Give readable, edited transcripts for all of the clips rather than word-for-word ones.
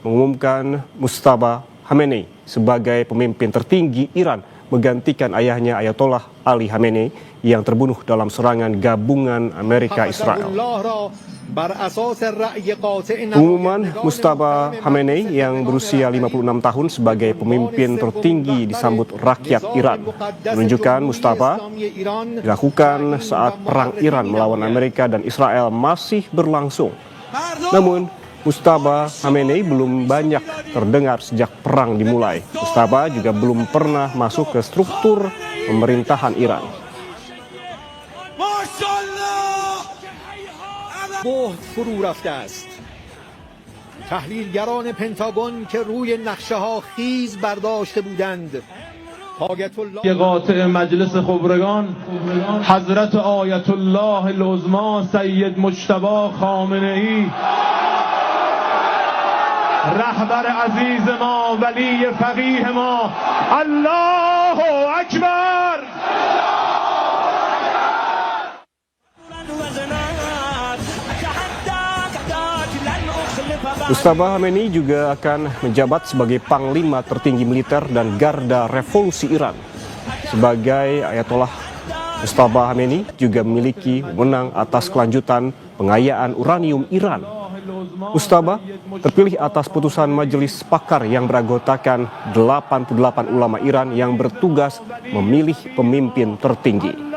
mengumumkan Mujtaba Khamenei sebagai pemimpin tertinggi Iran menggantikan ayahnya Ayatollah Ali Khamenei yang terbunuh dalam serangan gabungan Amerika Israel. Pengumuman Mujtaba Khamenei yang berusia 56 tahun sebagai pemimpin tertinggi disambut rakyat Iran. Menunjukkan Mujtaba dilakukan saat perang Iran melawan Amerika dan Israel masih berlangsung. Namun Mujtaba Khamenei belum banyak terdengar sejak perang dimulai. Mujtaba juga belum pernah masuk ke struktur pemerintahan Iran. فرو رفته است. تحلیلگران پنتاگون که روی نقشه ها خیز برداشته بودند قاطع مجلس خبرگان حضرت آیت الله العظما سید مجتبی خامنه‌ای رهبر عزیز ما ولی فقیه ما الله اکبر. Mujtaba Khamenei juga akan menjabat sebagai panglima tertinggi militer dan garda revolusi Iran. Sebagai Ayatollah, Mujtaba Khamenei juga memiliki wewenang atas kelanjutan pengayaan uranium Iran. Mujtaba terpilih atas putusan majelis pakar yang beranggotakan 88 ulama Iran yang bertugas memilih pemimpin tertinggi.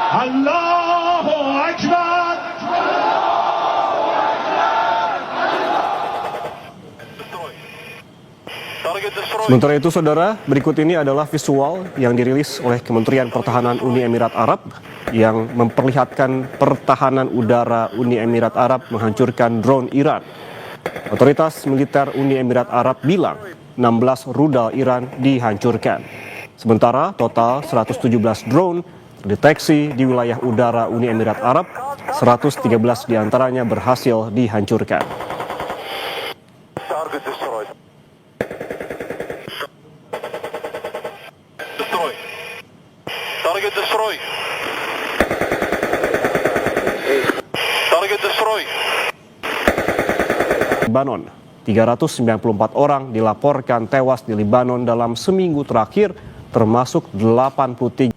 Allahu Akbar. Sementara itu, saudara, berikut ini adalah visual yang dirilis oleh Kementerian Pertahanan Uni Emirat Arab yang memperlihatkan pertahanan udara Uni Emirat Arab menghancurkan drone Iran. Otoritas militer Uni Emirat Arab bilang 16 rudal Iran dihancurkan. Sementara total 117 drone terdeteksi di wilayah udara Uni Emirat Arab, 113 diantaranya berhasil dihancurkan. Libanon, 394 orang dilaporkan tewas di Libanon dalam seminggu terakhir, termasuk 83.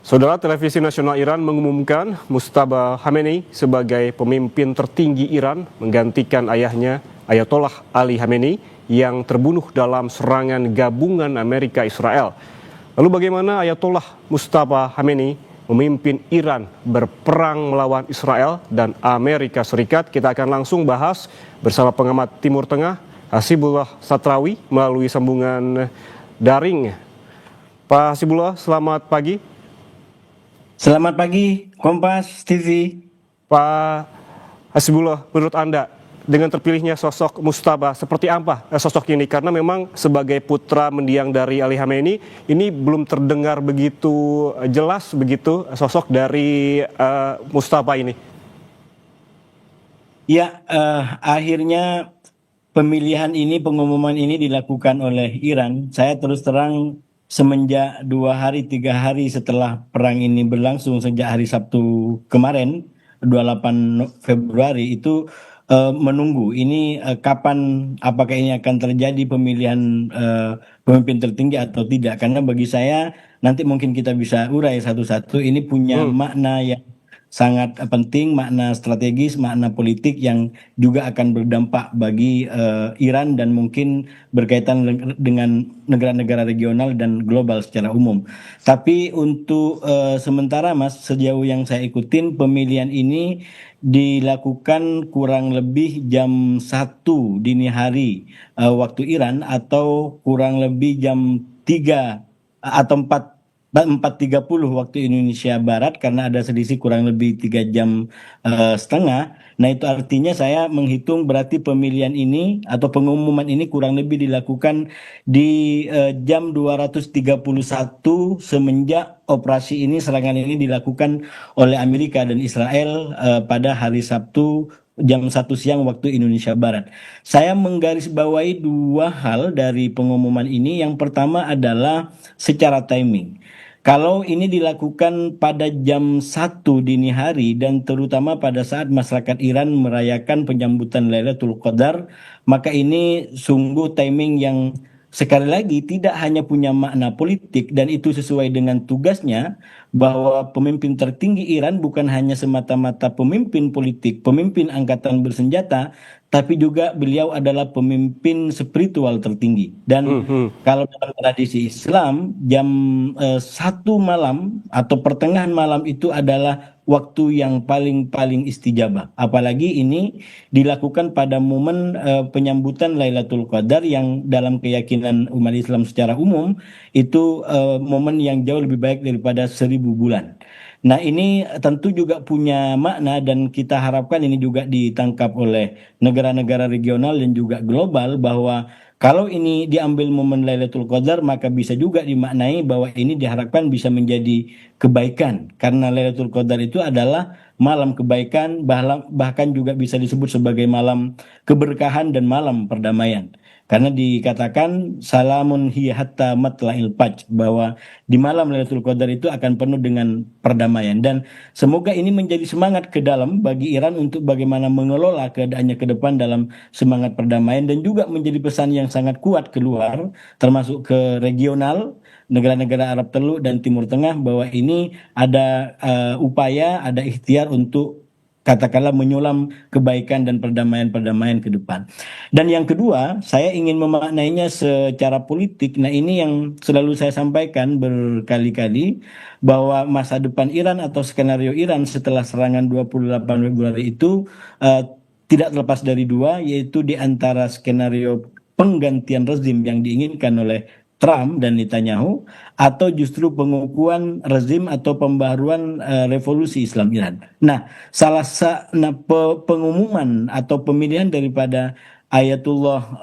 Saudara, Televisi Nasional Iran mengumumkan Mujtaba Khamenei sebagai pemimpin tertinggi Iran menggantikan ayahnya Ayatollah Ali Khamenei yang terbunuh dalam serangan gabungan Amerika Israel. Lalu bagaimana Ayatollah Mujtaba Khamenei memimpin Iran berperang melawan Israel dan Amerika Serikat? Kita akan langsung bahas bersama pengamat Timur Tengah Hasibullah Satrawi melalui sambungan daring. Pak Hasibullah, selamat pagi. Selamat pagi, Kompas TV. Pak Hasibullah, menurut Anda, dengan terpilihnya sosok Mujtaba, seperti apa sosok ini? Karena memang sebagai putra mendiang dari Ali Khamenei, ini belum terdengar begitu jelas begitu sosok dari Mujtaba ini. Ya, akhirnya pemilihan ini, pengumuman ini dilakukan oleh Iran. Saya terus terang semenjak 2 hari 3 hari setelah perang ini berlangsung sejak hari Sabtu kemarin 28 Februari itu menunggu ini kapan, apakah ini akan terjadi pemilihan pemimpin tertinggi atau tidak, karena bagi saya nanti mungkin kita bisa urai satu-satu, ini punya makna yang sangat penting, makna strategis, makna politik yang juga akan berdampak bagi Iran dan mungkin berkaitan dengan negara-negara regional dan global secara umum. Tapi untuk sementara, Mas, sejauh yang saya ikutin, pemilihan ini dilakukan kurang lebih jam 1 dini hari waktu Iran, atau kurang lebih jam 3 atau 4.30 waktu Indonesia Barat, karena ada selisih kurang lebih 3 jam setengah. Nah, itu artinya saya menghitung berarti pemilihan ini atau pengumuman ini kurang lebih dilakukan di jam 231 semenjak operasi ini, serangan ini dilakukan oleh Amerika dan Israel pada hari Sabtu jam 1 siang waktu Indonesia Barat. Saya menggarisbawahi dua hal dari pengumuman ini. Yang pertama adalah secara timing. Kalau ini dilakukan pada jam 1 dini hari dan terutama pada saat masyarakat Iran merayakan penyambutan Lailatul Qadar, maka ini sungguh timing yang sekali lagi tidak hanya punya makna politik dan itu sesuai dengan tugasnya, bahwa pemimpin tertinggi Iran bukan hanya semata-mata pemimpin politik, pemimpin angkatan bersenjata, tapi juga beliau adalah pemimpin spiritual tertinggi. Dan kalau dalam tradisi Islam, jam 1 malam atau pertengahan malam itu adalah waktu yang paling istijabah. Apalagi ini dilakukan pada momen penyambutan Lailatul Qadar yang dalam keyakinan umat Islam secara umum itu momen yang jauh lebih baik daripada 1.000 bulan. Nah, ini tentu juga punya makna dan kita harapkan ini juga ditangkap oleh negara-negara regional dan juga global, bahwa kalau ini diambil momen Lailatul Qadar maka bisa juga dimaknai bahwa ini diharapkan bisa menjadi kebaikan, karena Lailatul Qadar itu adalah malam kebaikan, bahkan juga bisa disebut sebagai malam keberkahan dan malam perdamaian. Karena dikatakan salamun hiya hatta matla'il fajr, bahwa di malam Lailatul Qadar itu akan penuh dengan perdamaian, dan semoga ini menjadi semangat ke dalam bagi Iran untuk bagaimana mengelola keadaannya ke depan dalam semangat perdamaian, dan juga menjadi pesan yang sangat kuat keluar termasuk ke regional negara-negara Arab Teluk dan Timur Tengah, bahwa ini ada upaya, ada ikhtiar untuk katakanlah menyulam kebaikan dan perdamaian-perdamaian ke depan. Dan yang kedua, saya ingin memaknainya secara politik. Nah, ini yang selalu saya sampaikan berkali-kali, bahwa masa depan Iran atau skenario Iran setelah serangan 28 Februari itu tidak terlepas dari dua, yaitu di antara skenario penggantian rezim yang diinginkan oleh Trump dan Netanyahu, atau justru pengukuhan rezim atau pembaharuan revolusi Islam Iran. Nah, pengumuman atau pemilihan daripada Ayatullah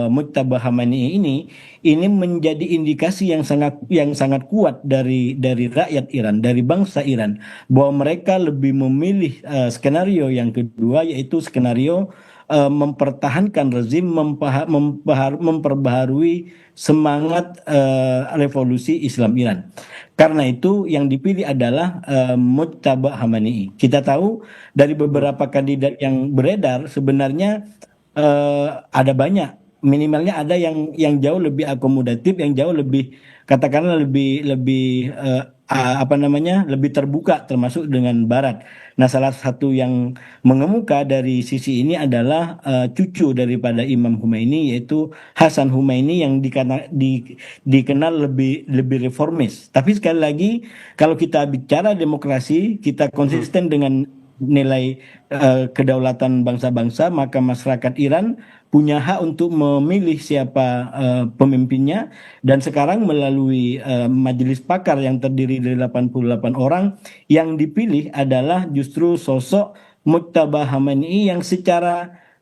Mujtaba Khamenei ini menjadi indikasi yang sangat kuat dari rakyat Iran, dari bangsa Iran, bahwa mereka lebih memilih skenario yang kedua, yaitu skenario mempertahankan rezim, memperbaharui semangat revolusi Islam Iran. Karena itu yang dipilih adalah Mujtaba Khamenei. Kita tahu dari beberapa kandidat yang beredar sebenarnya ada banyak, minimalnya ada yang jauh lebih akomodatif, yang jauh lebih katakanlah lebih lebih terbuka termasuk dengan Barat. Nah, salah satu yang mengemuka dari sisi ini adalah cucu daripada Imam Khomeini, yaitu Hasan Khomeini, yang dikenal lebih reformis. Tapi sekali lagi, kalau kita bicara demokrasi, kita konsisten dengan nilai kedaulatan bangsa-bangsa, maka masyarakat Iran punya hak untuk memilih siapa pemimpinnya, dan sekarang melalui majelis pakar yang terdiri dari 88 orang, yang dipilih adalah justru sosok Mujtaba Khamenei yang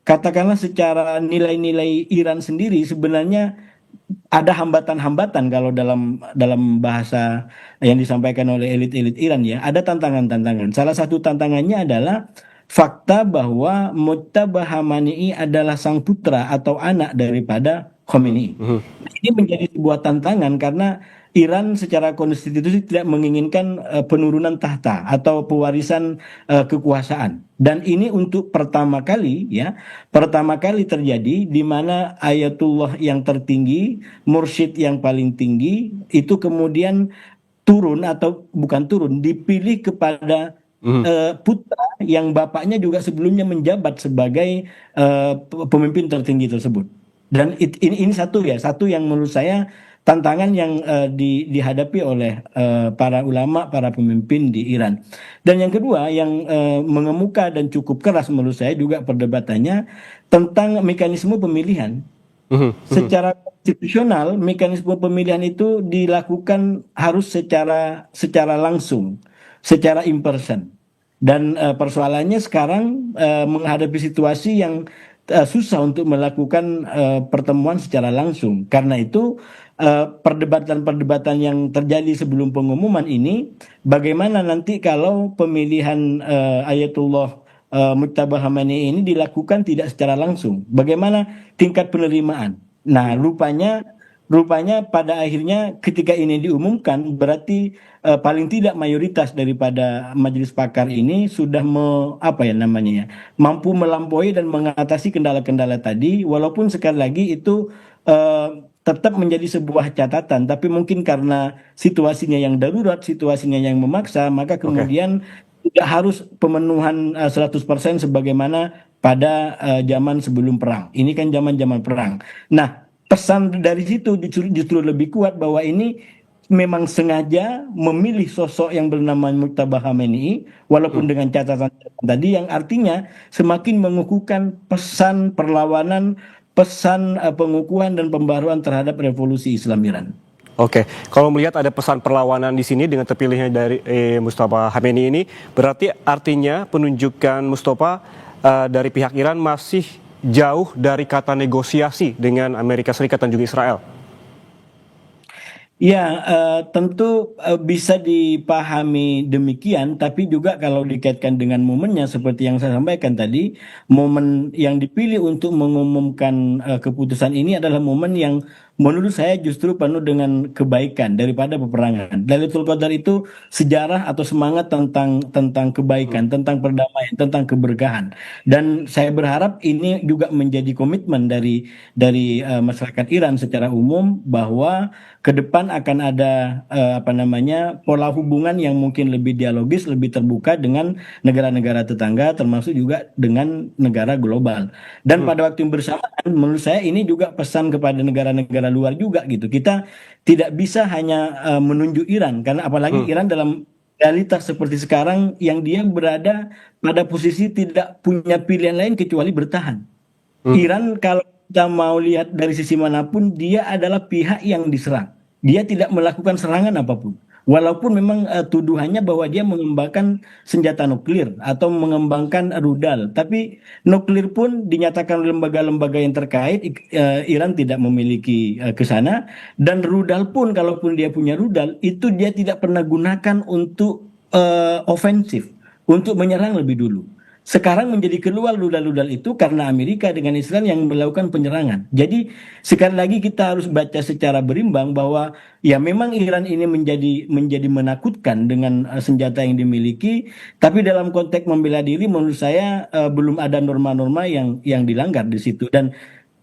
katakanlah secara nilai-nilai Iran sendiri sebenarnya ada hambatan-hambatan. Kalau dalam bahasa yang disampaikan oleh elit-elit Iran, ya, ada tantangan-tantangan. Salah satu tantangannya adalah fakta bahwa Mujtaba Khamenei adalah sang putra atau anak daripada Khomeini. Ini menjadi sebuah tantangan karena Iran secara konstitusi tidak menginginkan penurunan tahta atau pewarisan kekuasaan. Dan ini untuk pertama kali terjadi di mana Ayatullah yang tertinggi, mursyid yang paling tinggi itu kemudian turun, atau bukan turun, dipilih kepada putra yang bapaknya juga sebelumnya menjabat sebagai pemimpin tertinggi tersebut. Dan ini satu yang menurut saya tantangan yang dihadapi oleh para ulama, para pemimpin di Iran. Dan yang kedua yang mengemuka dan cukup keras menurut saya juga perdebatannya tentang mekanisme pemilihan. Secara konstitusional, mekanisme pemilihan itu dilakukan harus secara langsung, secara in person. Dan persoalannya sekarang menghadapi situasi yang susah untuk melakukan pertemuan secara langsung. Karena itu perdebatan-perdebatan yang terjadi sebelum pengumuman ini, bagaimana nanti kalau pemilihan Ayatullah Mujtaba Khamenei ini dilakukan tidak secara langsung. Bagaimana tingkat penerimaan? Nah, rupanya pada akhirnya ketika ini diumumkan berarti paling tidak mayoritas daripada majelis pakar ini sudah mampu melampaui dan mengatasi kendala-kendala tadi, walaupun sekali lagi itu tetap menjadi sebuah catatan, tapi mungkin karena situasinya yang darurat, situasinya yang memaksa, maka kemudian tidak harus pemenuhan 100% sebagaimana pada zaman sebelum perang. Ini kan zaman-zaman perang. Nah, pesan dari situ justru lebih kuat bahwa ini memang sengaja memilih sosok yang bernama Mujtaba Khamenei, walaupun dengan catatan tadi yang artinya semakin mengukuhkan pesan perlawanan, pesan pengukuhan dan pembaruan terhadap revolusi Islam Iran. Oke, kalau melihat ada pesan perlawanan di sini dengan terpilihnya dari Mujtaba Khamenei ini, berarti artinya penunjukan Mustafa dari pihak Iran masih jauh dari kata negosiasi dengan Amerika Serikat dan juga Israel. Ya, tentu bisa dipahami demikian, tapi juga kalau dikaitkan dengan momennya seperti yang saya sampaikan tadi, momen yang dipilih untuk mengumumkan keputusan ini adalah momen yang menurut saya justru penuh dengan kebaikan daripada peperangan. Lailatul Qadar itu sejarah atau semangat tentang kebaikan, tentang perdamaian, tentang keberkahan. Dan saya berharap ini juga menjadi komitmen dari masyarakat Iran secara umum bahwa ke depan akan ada pola hubungan yang mungkin lebih dialogis, lebih terbuka dengan negara-negara tetangga, termasuk juga dengan negara global. Dan pada waktu yang bersamaan, menurut saya ini juga pesan kepada negara-negara luar juga gitu. Kita tidak bisa hanya menunjuk Iran, karena apalagi Iran dalam realitas seperti sekarang yang dia berada pada posisi tidak punya pilihan lain kecuali bertahan. Iran kalau kita mau lihat dari sisi manapun, dia adalah pihak yang diserang. Dia tidak melakukan serangan apapun. Walaupun memang tuduhannya bahwa dia mengembangkan senjata nuklir atau mengembangkan rudal. Tapi nuklir pun dinyatakan oleh lembaga-lembaga yang terkait, Iran tidak memiliki ke sana. Dan rudal pun, kalaupun dia punya rudal, itu dia tidak pernah gunakan untuk ofensif, untuk menyerang lebih dulu. Sekarang menjadi keluar rudal-rudal itu karena Amerika dengan Israel yang melakukan penyerangan. Jadi sekali lagi kita harus baca secara berimbang bahwa ya memang Iran ini menjadi menakutkan dengan senjata yang dimiliki, tapi dalam konteks membela diri menurut saya belum ada norma-norma yang dilanggar di situ. Dan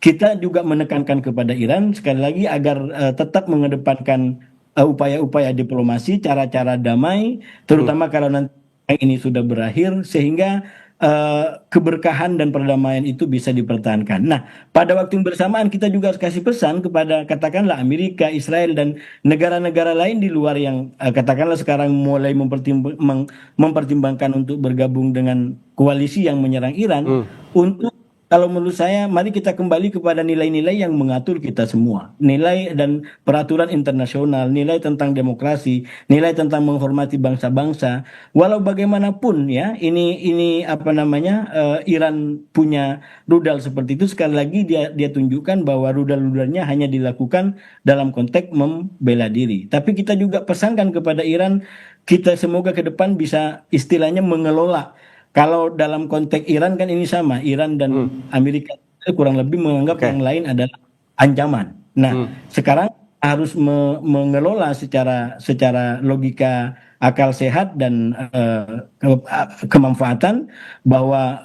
kita juga menekankan kepada Iran sekali lagi agar tetap mengedepankan upaya-upaya diplomasi, cara-cara damai, terutama kalau nanti ini sudah berakhir sehingga keberkahan dan perdamaian itu bisa dipertahankan. Nah, pada waktu yang bersamaan kita juga harus kasih pesan kepada katakanlah Amerika, Israel dan negara-negara lain di luar yang katakanlah sekarang mulai mempertimbangkan untuk bergabung dengan koalisi yang menyerang Iran untuk, kalau menurut saya, mari kita kembali kepada nilai-nilai yang mengatur kita semua. Nilai dan peraturan internasional, nilai tentang demokrasi, nilai tentang menghormati bangsa-bangsa. Walau bagaimanapun ya, ini Iran punya rudal seperti itu, sekali lagi dia tunjukkan bahwa rudal-rudalnya hanya dilakukan dalam konteks membela diri. Tapi kita juga pesankan kepada Iran, kita semoga ke depan bisa istilahnya mengelola. Kalau dalam konteks Iran kan ini sama, Iran dan Amerika kurang lebih menganggap yang lain adalah ancaman. Nah, sekarang harus mengelola secara logika akal sehat dan kemanfaatan bahwa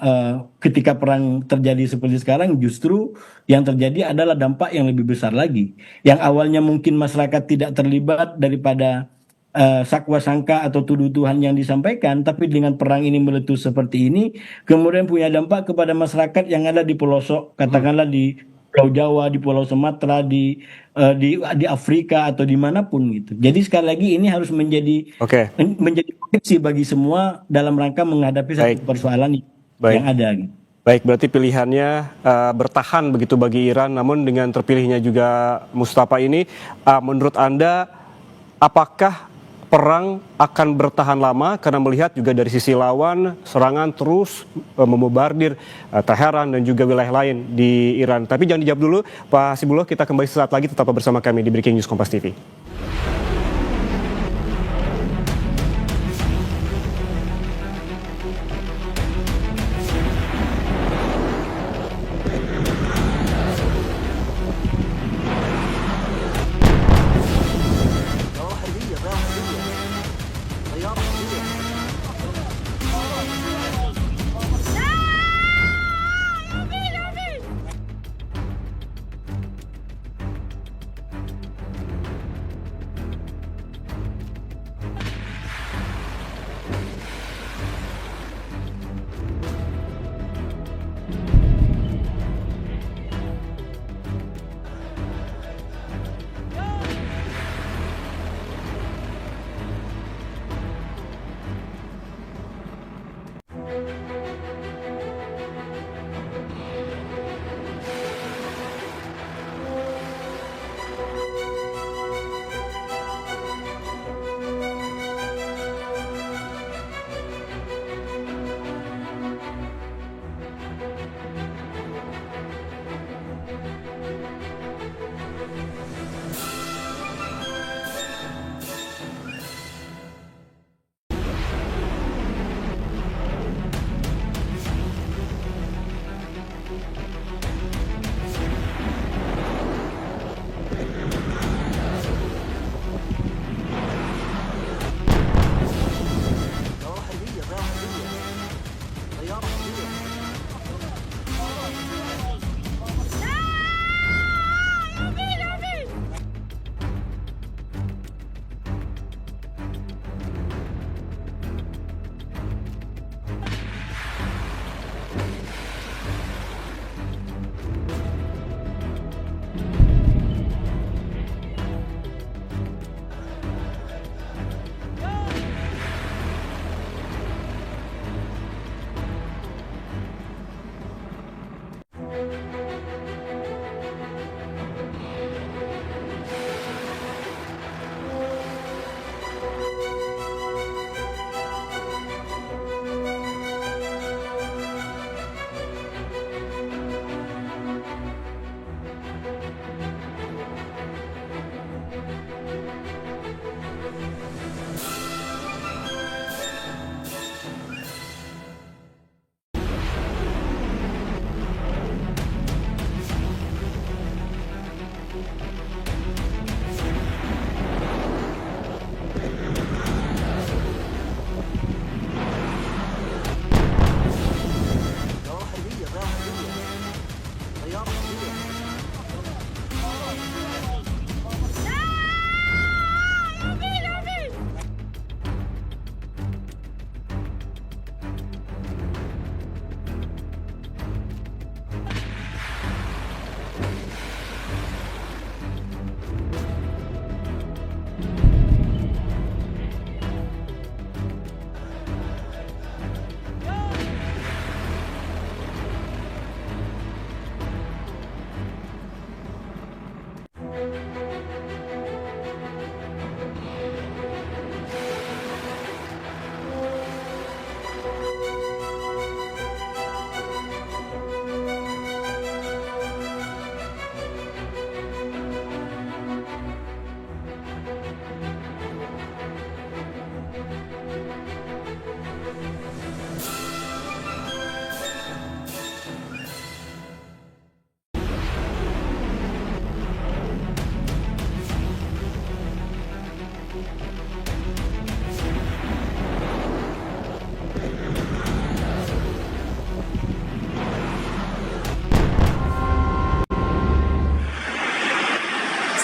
ketika perang terjadi seperti sekarang justru yang terjadi adalah dampak yang lebih besar lagi. Yang awalnya mungkin masyarakat tidak terlibat daripada sakwa sangka atau tuduhan yang disampaikan, tapi dengan perang ini meletus seperti ini, kemudian punya dampak kepada masyarakat yang ada di pelosok, katakanlah di Pulau Jawa, di Pulau Sumatera, di Afrika atau dimanapun gitu. Jadi sekali lagi ini harus menjadi opsi bagi semua dalam rangka menghadapi satu persoalan yang ada. Gitu. Baik, berarti pilihannya bertahan begitu bagi Iran, namun dengan terpilihnya juga Mustafa ini, menurut Anda apakah perang akan bertahan lama karena melihat juga dari sisi lawan serangan terus memombardir Teheran dan juga wilayah lain di Iran. Tapi jangan dijawab dulu Pak Hasibullah, kita kembali sesaat lagi tetap bersama kami di Breaking News Kompas TV.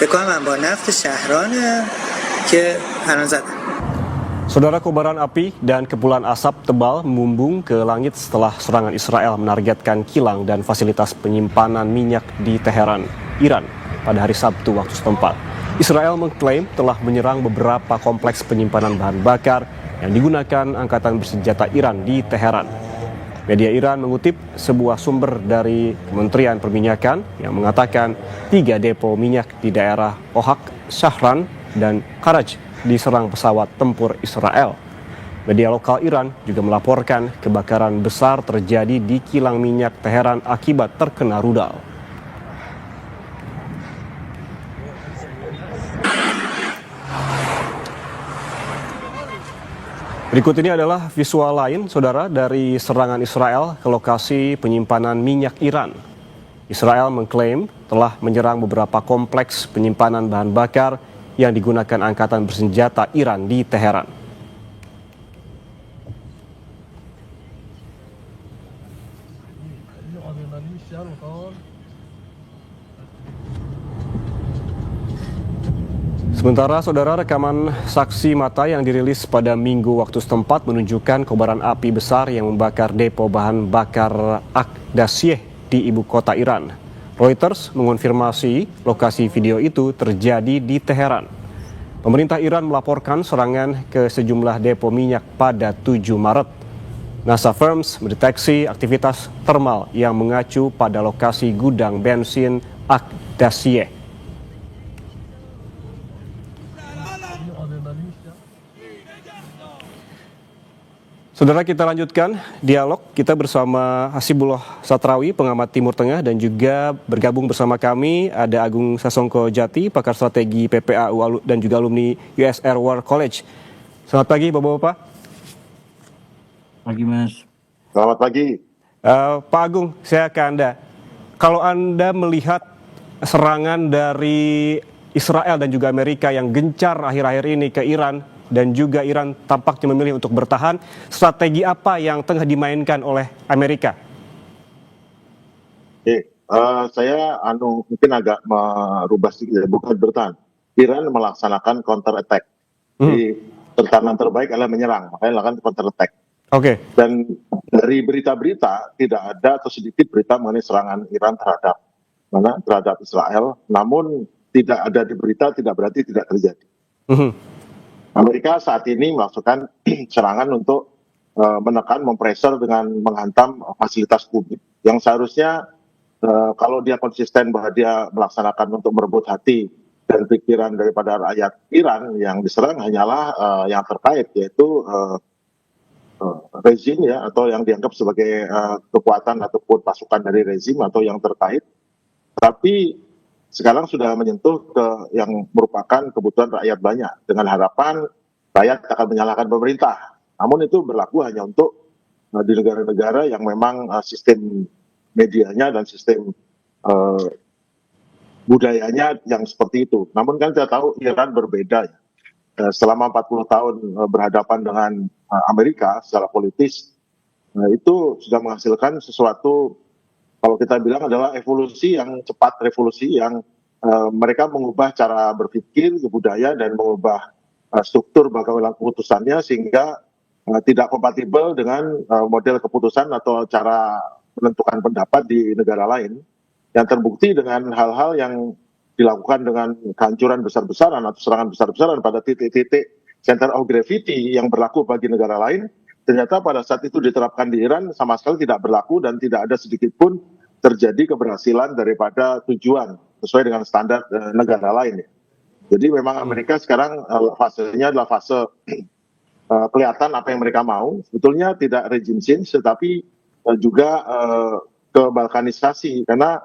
فکر کنم انبار نفت شهرانه که الان زدن. Saudara, kobaran api dan kepulan asap tebal membumbung ke langit setelah serangan Israel menargetkan kilang dan fasilitas penyimpanan minyak di Teheran, Iran pada hari Sabtu waktu setempat. Israel mengklaim telah menyerang beberapa kompleks penyimpanan bahan bakar yang digunakan angkatan bersenjata Iran di Teheran. Media Iran mengutip sebuah sumber dari Kementerian Perminyakan yang mengatakan 3 depo minyak di daerah Ohak, Shahran, dan Karaj diserang pesawat tempur Israel. Media lokal Iran juga melaporkan kebakaran besar terjadi di kilang minyak Teheran akibat terkena rudal. Berikut ini adalah visual lain, saudara, dari serangan Israel ke lokasi penyimpanan minyak Iran. Israel mengklaim telah menyerang beberapa kompleks penyimpanan bahan bakar yang digunakan angkatan bersenjata Iran di Teheran. Sementara saudara, rekaman saksi mata yang dirilis pada Minggu waktu setempat menunjukkan kobaran api besar yang membakar depo bahan bakar Aqdasiyeh di ibu kota Iran. Reuters mengonfirmasi lokasi video itu terjadi di Teheran. Pemerintah Iran melaporkan serangan ke sejumlah depo minyak pada 7 Maret. NASA Firms mendeteksi aktivitas termal yang mengacu pada lokasi gudang bensin Aqdasiyeh. Saudara, kita lanjutkan dialog kita bersama Hasibullah Satrawi, pengamat Timur Tengah, dan juga bergabung bersama kami ada Agung Sasongko Jati, pakar strategi PPAU dan juga alumni USR War College. Selamat pagi Bapak-Bapak. Pagi Mas. Selamat pagi. Pak Agung, saya ke Anda. Kalau Anda melihat serangan dari Israel dan juga Amerika yang gencar akhir-akhir ini ke Iran, dan juga Iran tampaknya memilih untuk bertahan, strategi apa yang tengah dimainkan oleh Amerika? Saya mungkin agak merubah sedikit, bukan bertahan. Iran melaksanakan counter attack. Jadi pertahanan terbaik adalah menyerang, makanya melakukan counter attack. Oke. Dan dari berita-berita tidak ada atau sedikit berita mengenai serangan Iran terhadap Israel, namun tidak ada di berita tidak berarti tidak terjadi. Amerika saat ini melakukan serangan untuk menekan, mempressure dengan menghantam fasilitas publik yang seharusnya kalau dia konsisten bahwa dia melaksanakan untuk merebut hati dan pikiran daripada rakyat Iran, yang diserang hanyalah yang terkait, yaitu rezim ya, atau yang dianggap sebagai kekuatan ataupun pasukan dari rezim atau yang terkait. Tapi sekarang sudah menyentuh ke yang merupakan kebutuhan rakyat banyak, dengan harapan rakyat akan menyalahkan pemerintah. Namun itu berlaku hanya untuk di negara-negara yang memang sistem medianya dan sistem budayanya yang seperti itu. Namun kan kita tahu Iran berbeda ya. Selama 40 tahun berhadapan dengan Amerika secara politis, itu sudah menghasilkan sesuatu, kalau kita bilang adalah evolusi yang cepat, revolusi yang mereka mengubah cara berpikir, budaya, dan mengubah struktur bagaimana keputusannya sehingga tidak kompatibel dengan model keputusan atau cara menentukan pendapat di negara lain, yang terbukti dengan hal-hal yang dilakukan dengan kehancuran besar-besaran atau serangan besar-besaran pada titik-titik center of gravity yang berlaku bagi negara lain. Ternyata pada saat itu diterapkan di Iran sama sekali tidak berlaku dan tidak ada sedikit pun terjadi keberhasilan daripada tujuan sesuai dengan standar negara lain. Jadi memang Amerika sekarang fasenya adalah fase kelihatan apa yang mereka mau. Sebetulnya tidak regime change, tetapi juga kebalkanisasi, karena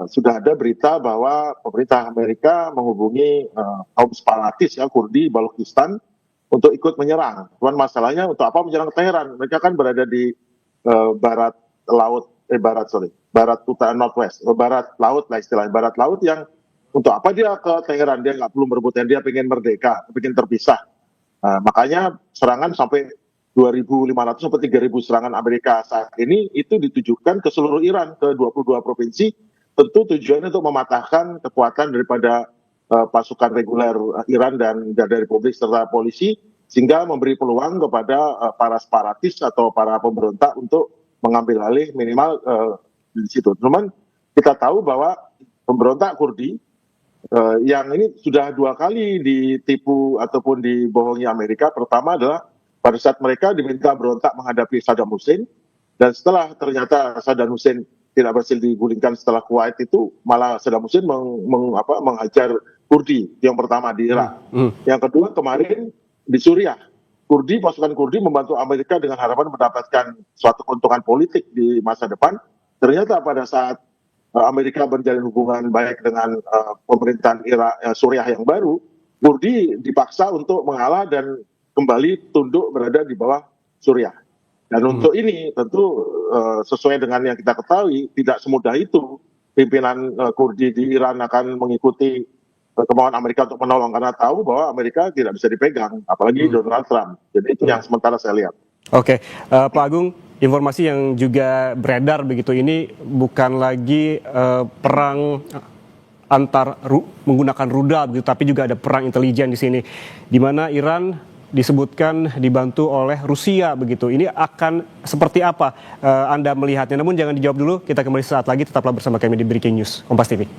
sudah ada berita bahwa pemerintah Amerika menghubungi kaum separatis ya, Kurdi, Balochistan, untuk ikut menyerang. Cuman masalahnya untuk apa menyerang Teheran? Mereka kan berada di barat utara northwest, barat laut lah istilahnya, barat laut yang untuk apa dia ke Teheran? Dia nggak perlu merebut, dia pengen merdeka, pengen terpisah. Makanya serangan sampai 2.500 sampai 3.000 serangan Amerika saat ini itu ditujukan ke seluruh Iran, ke 22 provinsi. Tentu tujuannya untuk mematahkan kekuatan daripada pasukan reguler Iran dan Garda Republik serta polisi, sehingga memberi peluang kepada para separatis atau para pemberontak untuk mengambil alih minimal di situ. Cuman kita tahu bahwa pemberontak Kurdi yang ini sudah 2 kali ditipu ataupun dibohongi Amerika. Pertama adalah pada saat mereka diminta berontak menghadapi Saddam Hussein, dan setelah ternyata Saddam Hussein tidak berhasil digulingkan setelah Kuwait, itu malah Saddam Hussein menghajar Kurdi yang pertama di Irak. Yang kedua kemarin di Suriah, pasukan Kurdi membantu Amerika dengan harapan mendapatkan suatu keuntungan politik di masa depan. Ternyata pada saat Amerika menjalin hubungan baik dengan pemerintahan Suriah yang baru, Kurdi dipaksa untuk mengalah dan kembali tunduk berada di bawah Suriah. Dan untuk ini tentu sesuai dengan yang kita ketahui, tidak semudah itu pimpinan Kurdi di Iran akan mengikuti kemauan Amerika untuk menolong, karena tahu bahwa Amerika tidak bisa dipegang, apalagi Donald Trump. Jadi itu yang sementara saya lihat. Oke, Pak Agung, informasi yang juga beredar begitu ini bukan lagi perang menggunakan rudal begitu, tapi juga ada perang intelijen di sini, di mana Iran disebutkan dibantu oleh Rusia begitu. Ini akan seperti apa Anda melihatnya? Namun jangan dijawab dulu, kita kembali saat lagi, tetaplah bersama kami di Breaking News Kompas TV.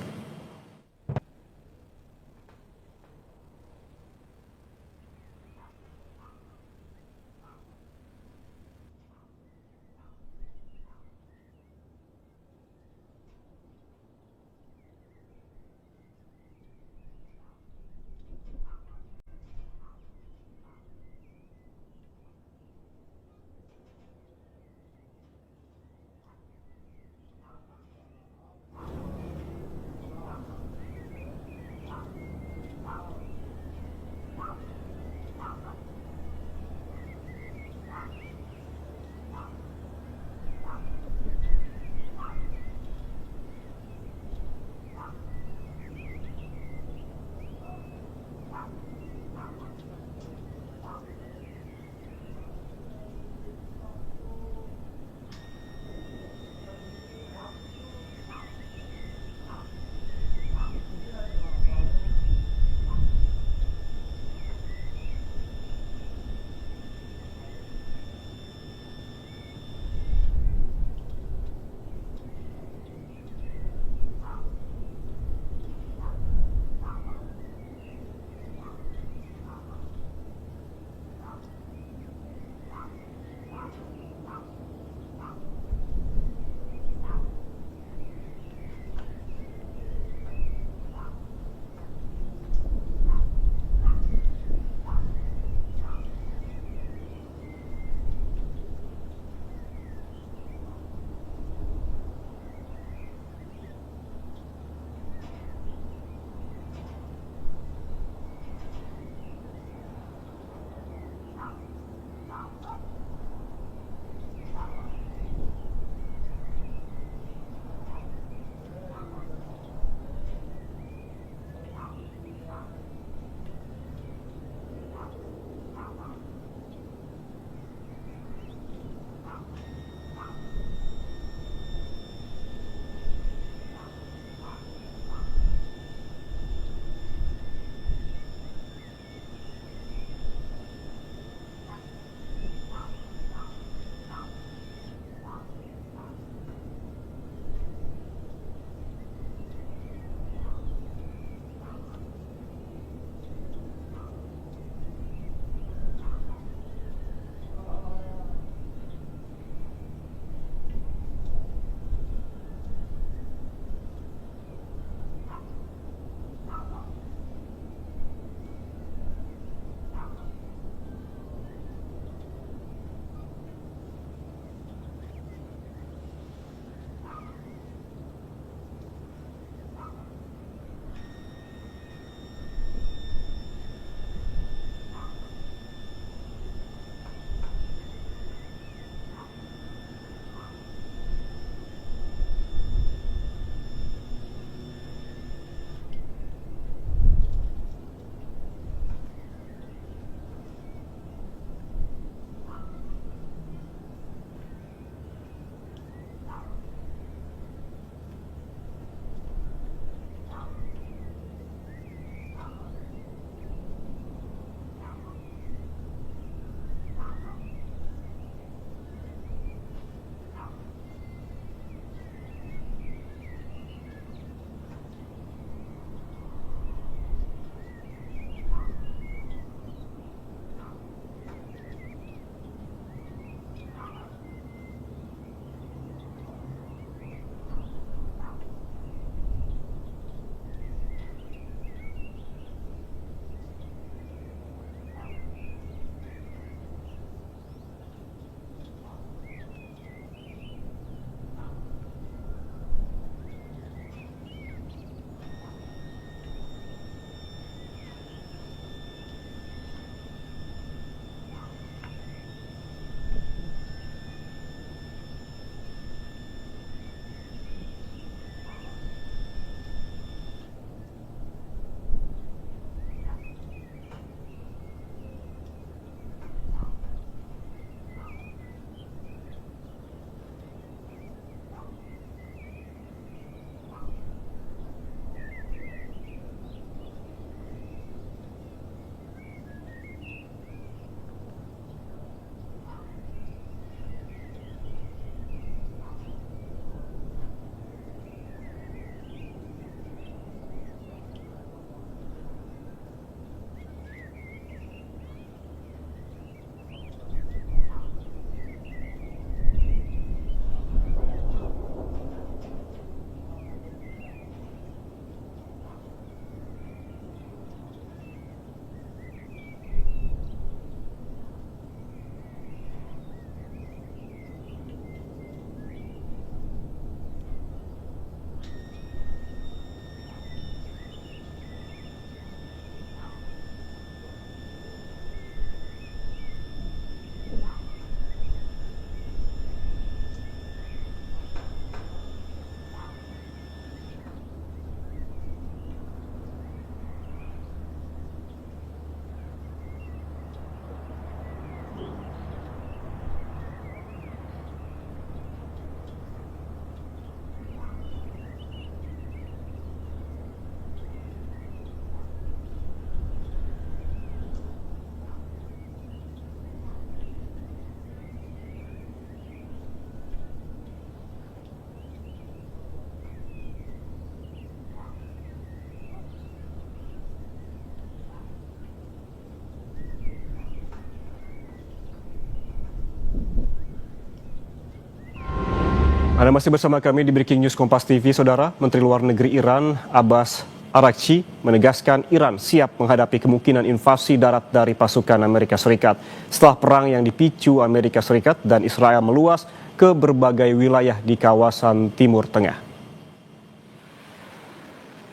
Anda masih bersama kami di Breaking News Kompas TV, Saudara. Menteri Luar Negeri Iran, Abbas Araghchi, menegaskan Iran siap menghadapi kemungkinan invasi darat dari pasukan Amerika Serikat setelah perang yang dipicu Amerika Serikat dan Israel meluas ke berbagai wilayah di kawasan Timur Tengah.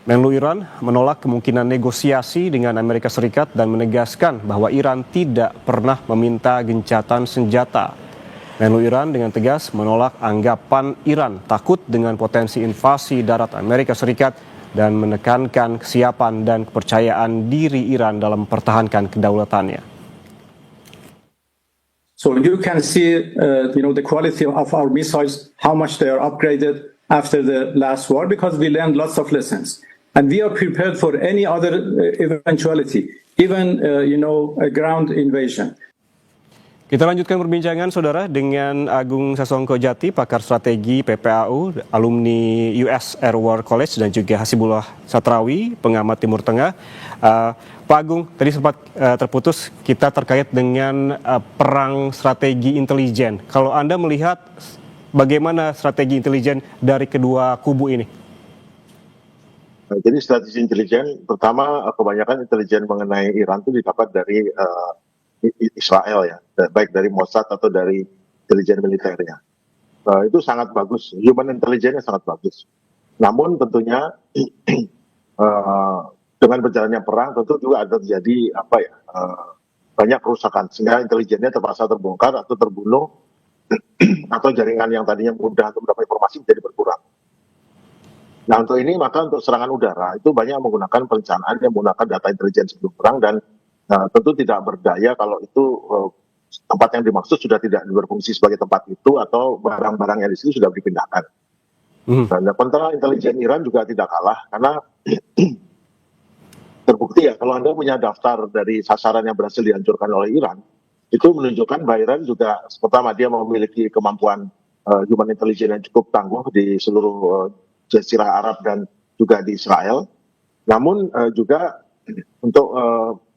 Menlu Iran menolak kemungkinan negosiasi dengan Amerika Serikat dan menegaskan bahwa Iran tidak pernah meminta gencatan senjata. Menlu Iran dengan tegas menolak anggapan Iran takut dengan potensi invasi darat Amerika Serikat dan menekankan kesiapan dan kepercayaan diri Iran dalam mempertahankan kedaulatannya. So you can see, the quality of our missiles, how much they are upgraded after the last war, because we learned lots of lessons. And we are prepared for any other eventuality, even, a ground invasion. Kita lanjutkan perbincangan, Saudara, dengan Agung Sasongko Jati, pakar strategi PPAU, alumni US Air War College, dan juga Hasibullah Satrawi, pengamat Timur Tengah. Pak Agung, tadi sempat terputus kita terkait dengan perang strategi intelijen. Kalau Anda melihat bagaimana strategi intelijen dari kedua kubu ini? Jadi strategi intelijen, pertama kebanyakan intelijen mengenai Iran itu didapat dari Israel ya, baik dari Mossad atau dari intelijen militernya. Itu sangat bagus, human intelligence sangat bagus. Namun tentunya dengan berjalannya perang tentu juga ada terjadi banyak kerusakan sehingga intelijennya terpaksa terbongkar atau terbunuh atau jaringan yang tadinya mudah untuk mendapat informasi menjadi berkurang. Nah untuk ini maka untuk serangan udara itu banyak menggunakan perencanaan yang menggunakan data intelijen sebelum perang dan tentu tidak berdaya kalau itu tempat yang dimaksud sudah tidak berfungsi sebagai tempat itu atau barang-barang yang di situ sudah dipindahkan. Dan tentara intelijen Iran juga tidak kalah karena terbukti ya kalau Anda punya daftar dari sasaran yang berhasil dihancurkan oleh Iran, itu menunjukkan bahwa Iran juga pertama dia memiliki kemampuan human intelligence yang cukup tangguh di seluruh Jazirah Arab dan juga di Israel. Namun juga untuk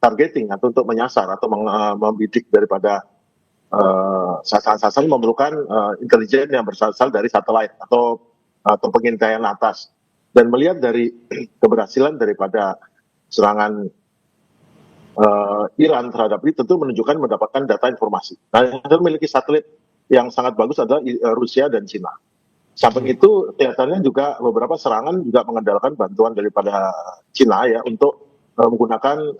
targeting atau untuk menyasar atau membidik daripada sasaran-sasaran memerlukan intelijen yang berasal dari satelit atau pengintaian atas. Dan melihat dari keberhasilan daripada serangan Iran terhadap itu tentu menunjukkan mendapatkan data informasi. Nah, yang memiliki satelit yang sangat bagus adalah Rusia dan Cina. Samping itu kelihatannya juga beberapa serangan juga mengandalkan bantuan daripada Cina ya untuk menggunakan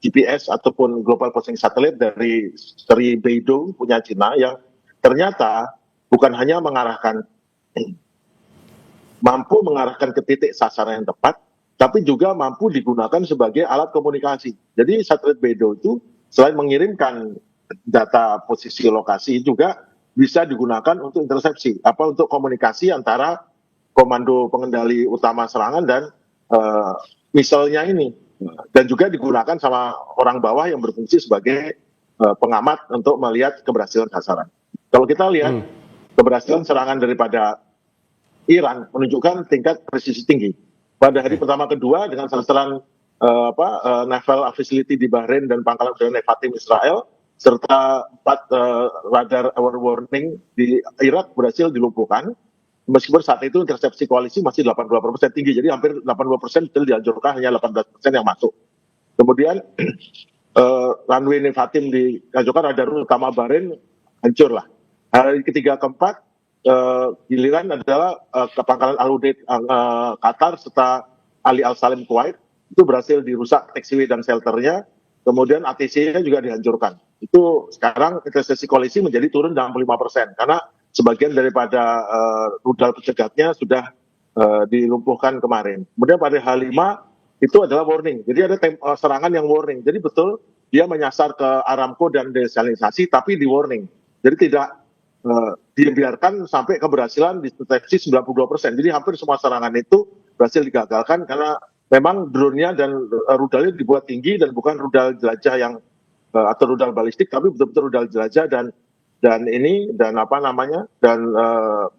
GPS ataupun Global Positioning Satellite dari Beidou punya Cina yang ternyata bukan hanya mampu mengarahkan ke titik sasaran yang tepat, tapi juga mampu digunakan sebagai alat komunikasi. Jadi satelit Beidou itu selain mengirimkan data posisi lokasi juga bisa digunakan untuk intersepsi, untuk komunikasi antara komando pengendali utama serangan dan misalnya ini, dan juga digunakan sama orang bawah yang berfungsi sebagai pengamat untuk melihat keberhasilan sasaran. Kalau kita lihat keberhasilan serangan daripada Iran menunjukkan tingkat presisi tinggi. Pada hari pertama kedua dengan sasaran naval facility di Bahrain dan pangkalan udara Nevatim Israel serta 4 radar early warning di Irak berhasil dilumpuhkan. Meskipun saat itu intersepsi koalisi masih 82% tinggi, jadi hampir 80% betul dihancurkan, hanya 18% yang masuk. Kemudian runway Nevatim dihancurkan, radar utama Bahrain hancur lah. Hari ketiga keempat giliran adalah ke pangkalan Al-Udeid Qatar serta Ali Al-Salim Kuwait itu berhasil dirusak taxiway dan shelternya. Kemudian ATC-nya juga dihancurkan. Itu sekarang intersepsi koalisi menjadi turun 65% karena sebagian daripada rudal pencegatnya sudah dilumpuhkan kemarin. Kemudian pada H5 itu adalah warning. Jadi ada serangan yang warning. Jadi betul dia menyasar ke Aramco dan desalinasi tapi di warning. Jadi tidak dibiarkan sampai keberhasilan dideteksi 92%. Jadi hampir semua serangan itu berhasil digagalkan karena memang drone-nya dan rudalnya dibuat tinggi dan bukan rudal jelajah yang atau rudal balistik, tapi betul-betul rudal jelajah dan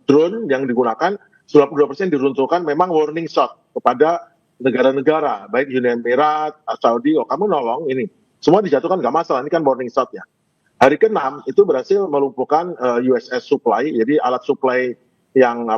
drone yang digunakan 92% diruntuhkan memang warning shot kepada negara-negara baik Uni Emirat, Saudi, kamu nolong ini semua dijatuhkan nggak masalah, ini kan warning shot ya. Hari ke-6 itu berhasil melumpuhkan USS Supply, jadi alat supply yang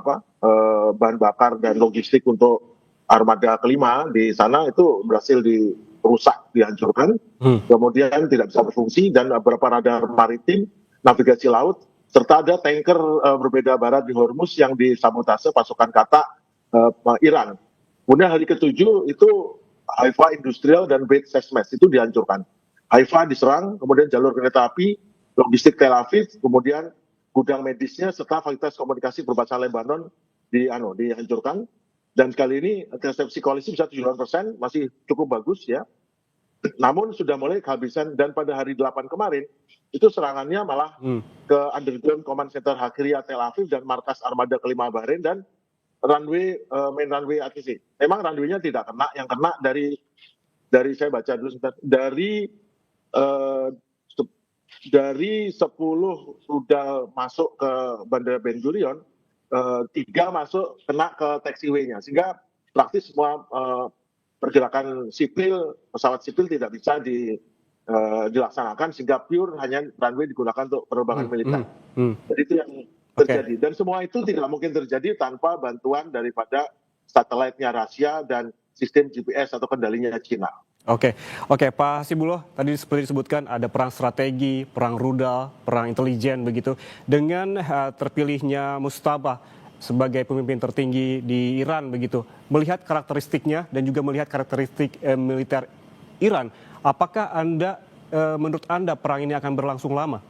bahan bakar dan logistik untuk armada kelima di sana itu berhasil dirusak, dihancurkan, kemudian tidak bisa berfungsi, dan beberapa radar maritim, navigasi laut, serta ada tanker berbeda barat di Hormuz yang disabotase pasukan Qatar Iran. Kemudian hari ketujuh itu Haifa Industrial dan Beit Sesmes itu dihancurkan. Haifa diserang, kemudian jalur kereta api, logistik Tel Aviv, kemudian gudang medisnya serta fasilitas komunikasi berbahasa Lebanon dihancurkan. Dan kali ini resepsi koalisi bisa 70%, masih cukup bagus ya. Namun sudah mulai kehabisan, dan pada hari 8 kemarin itu serangannya malah ke Underground Command Center Hakria Tel Aviv dan markas armada kelima Bahrain dan main runway ATC. Memang runway-nya tidak kena, yang kena dari saya baca dulu sebentar, dari 10 sudah masuk ke Bandara Ben Gurion, 3 masuk kena ke taxiway-nya, sehingga praktis semua pergerakan sipil, pesawat sipil tidak bisa dilaksanakan, sehingga pure hanya runway digunakan untuk penerbangan militer. Jadi itu yang terjadi. Dan semua itu tidak mungkin terjadi tanpa bantuan daripada satelitnya Rusia dan sistem GPS atau kendalinya Cina. Oke, Pak Hasibuloh, tadi seperti disebutkan ada perang strategi, perang rudal, perang intelijen begitu. Dengan terpilihnya Mujtaba sebagai pemimpin tertinggi di Iran begitu, melihat karakteristiknya dan juga melihat karakteristik militer Iran, apakah menurut Anda perang ini akan berlangsung lama?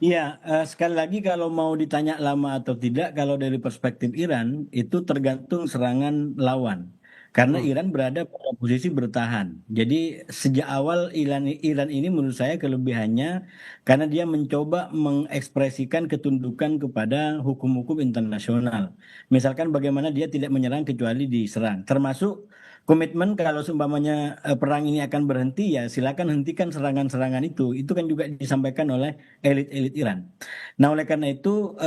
Iya, sekali lagi kalau mau ditanya lama atau tidak, kalau dari perspektif Iran itu tergantung serangan lawan. Karena Iran berada pada posisi bertahan. Jadi sejak awal Iran ini menurut saya kelebihannya karena dia mencoba mengekspresikan ketundukan kepada hukum-hukum internasional. Misalkan bagaimana dia tidak menyerang kecuali diserang. Termasuk komitmen kalau seumpamanya perang ini akan berhenti, ya silakan hentikan serangan-serangan itu. Itu kan juga disampaikan oleh elit-elit Iran. Nah, oleh karena itu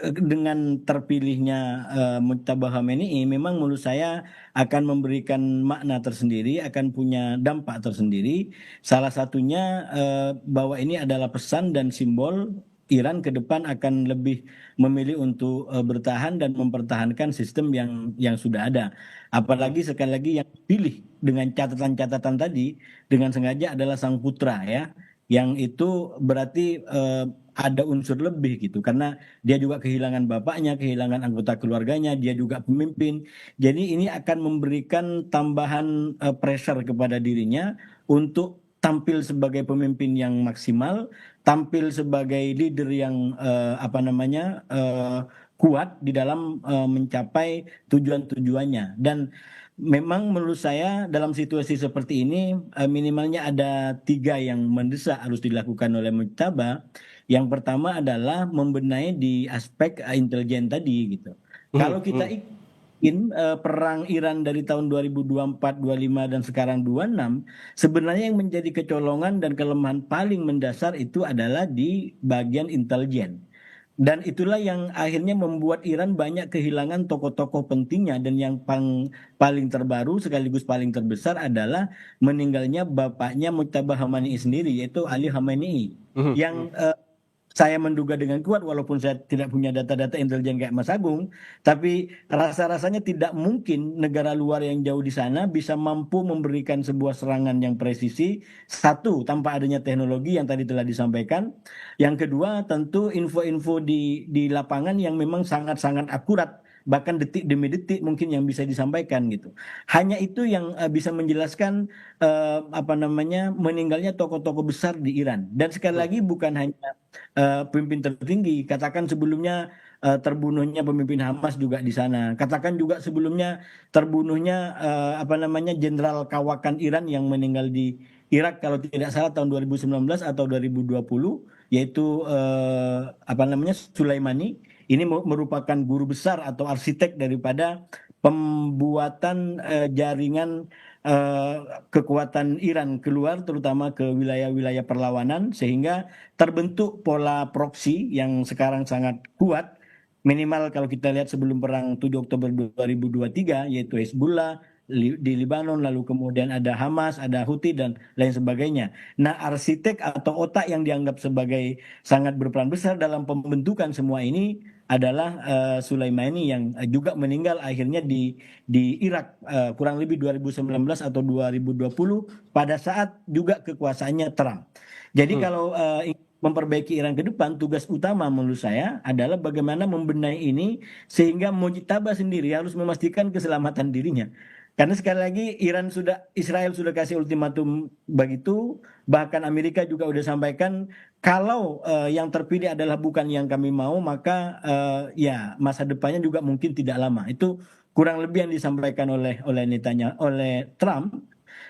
dengan terpilihnya Mujtaba Khamenei memang menurut saya akan memberikan makna tersendiri, akan punya dampak tersendiri. Salah satunya bahwa ini adalah pesan dan simbol Iran ke depan akan lebih memilih untuk bertahan dan mempertahankan sistem yang sudah ada. Apalagi sekali lagi yang dipilih dengan catatan-catatan tadi dengan sengaja adalah sang putra ya, yang itu berarti ada unsur lebih gitu karena dia juga kehilangan bapaknya, kehilangan anggota keluarganya, dia juga pemimpin. Jadi ini akan memberikan tambahan pressure kepada dirinya untuk tampil sebagai pemimpin yang maksimal, tampil sebagai leader yang kuat di dalam mencapai tujuan-tujuannya. Dan memang menurut saya dalam situasi seperti ini minimalnya ada 3 yang mendesak harus dilakukan oleh Mujtaba. Yang pertama adalah membenahi di aspek intelijen tadi gitu. Kalau kita perang Iran dari tahun 2024, 25 dan sekarang 26, sebenarnya yang menjadi kecolongan dan kelemahan paling mendasar itu adalah di bagian intelijen. Dan itulah yang akhirnya membuat Iran banyak kehilangan tokoh-tokoh pentingnya, dan yang paling terbaru sekaligus paling terbesar adalah meninggalnya bapaknya Mujtaba Khamenei sendiri, yaitu Ali Khamenei, yang saya menduga dengan kuat, walaupun saya tidak punya data-data intelijen kayak Mas Agung, tapi rasa-rasanya tidak mungkin negara luar yang jauh di sana bisa mampu memberikan sebuah serangan yang presisi. Satu, tanpa adanya teknologi yang tadi telah disampaikan. Yang kedua, tentu info-info di lapangan yang memang sangat-sangat akurat, bahkan detik demi detik mungkin yang bisa disampaikan gitu. Hanya itu yang bisa menjelaskan meninggalnya tokoh-tokoh besar di Iran. Dan sekali lagi bukan hanya pemimpin tertinggi, katakan sebelumnya terbunuhnya pemimpin Hamas juga di sana. Katakan juga sebelumnya terbunuhnya jenderal kawakan Iran yang meninggal di Irak kalau tidak salah tahun 2019 atau 2020, yaitu Sulaimani. Ini merupakan guru besar atau arsitek daripada pembuatan jaringan kekuatan Iran keluar, terutama ke wilayah-wilayah perlawanan, sehingga terbentuk pola proksi yang sekarang sangat kuat. Minimal kalau kita lihat sebelum perang 7 Oktober 2023, yaitu Hezbollah di Libanon, lalu kemudian ada Hamas, ada Houthi dan lain sebagainya. Nah, arsitek atau otak yang dianggap sebagai sangat berperan besar dalam pembentukan semua ini adalah Sulaimani yang juga meninggal akhirnya di Irak kurang lebih 2019 atau 2020 pada saat juga kekuasaannya Trump. Jadi kalau ingin memperbaiki Iran ke depan, tugas utama menurut saya adalah bagaimana membenahi ini sehingga Mujtaba sendiri harus memastikan keselamatan dirinya. Karena sekali lagi Israel sudah kasih ultimatum begitu, bahkan Amerika juga udah sampaikan kalau yang terpilih adalah bukan yang kami mau, maka ya masa depannya juga mungkin tidak lama. Itu kurang lebih yang disampaikan oleh Trump.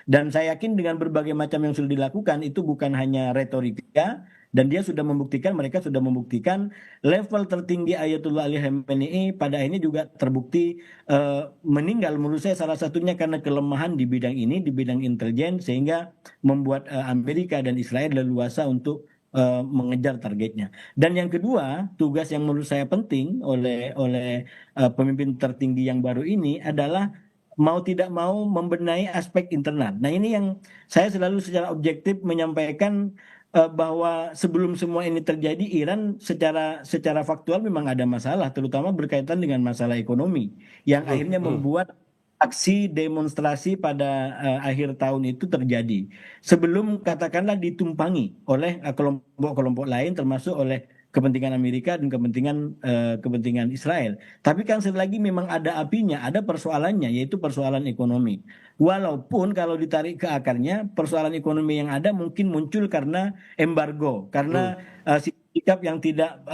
Dan saya yakin dengan berbagai macam yang sudah dilakukan itu bukan hanya retorika, dan mereka sudah membuktikan level tertinggi Ayatullah Ali Khamenei pada akhirnya juga terbukti meninggal menurut saya salah satunya karena kelemahan di bidang ini, di bidang intelijen, sehingga membuat Amerika dan Israel leluasa untuk mengejar targetnya. Dan yang kedua, tugas yang menurut saya penting oleh pemimpin tertinggi yang baru ini adalah mau tidak mau membenahi aspek internal. Nah, ini yang saya selalu secara objektif menyampaikan bahwa sebelum semua ini terjadi Iran secara faktual memang ada masalah, terutama berkaitan dengan masalah ekonomi yang akhirnya membuat aksi demonstrasi pada akhir tahun itu terjadi sebelum katakanlah ditumpangi oleh kelompok-kelompok lain termasuk oleh kepentingan Amerika dan kepentingan Israel. Tapi kan selagi memang ada apinya, ada persoalannya, yaitu persoalan ekonomi. Walaupun kalau ditarik ke akarnya, persoalan ekonomi yang ada mungkin muncul karena embargo, karena sikap yang tidak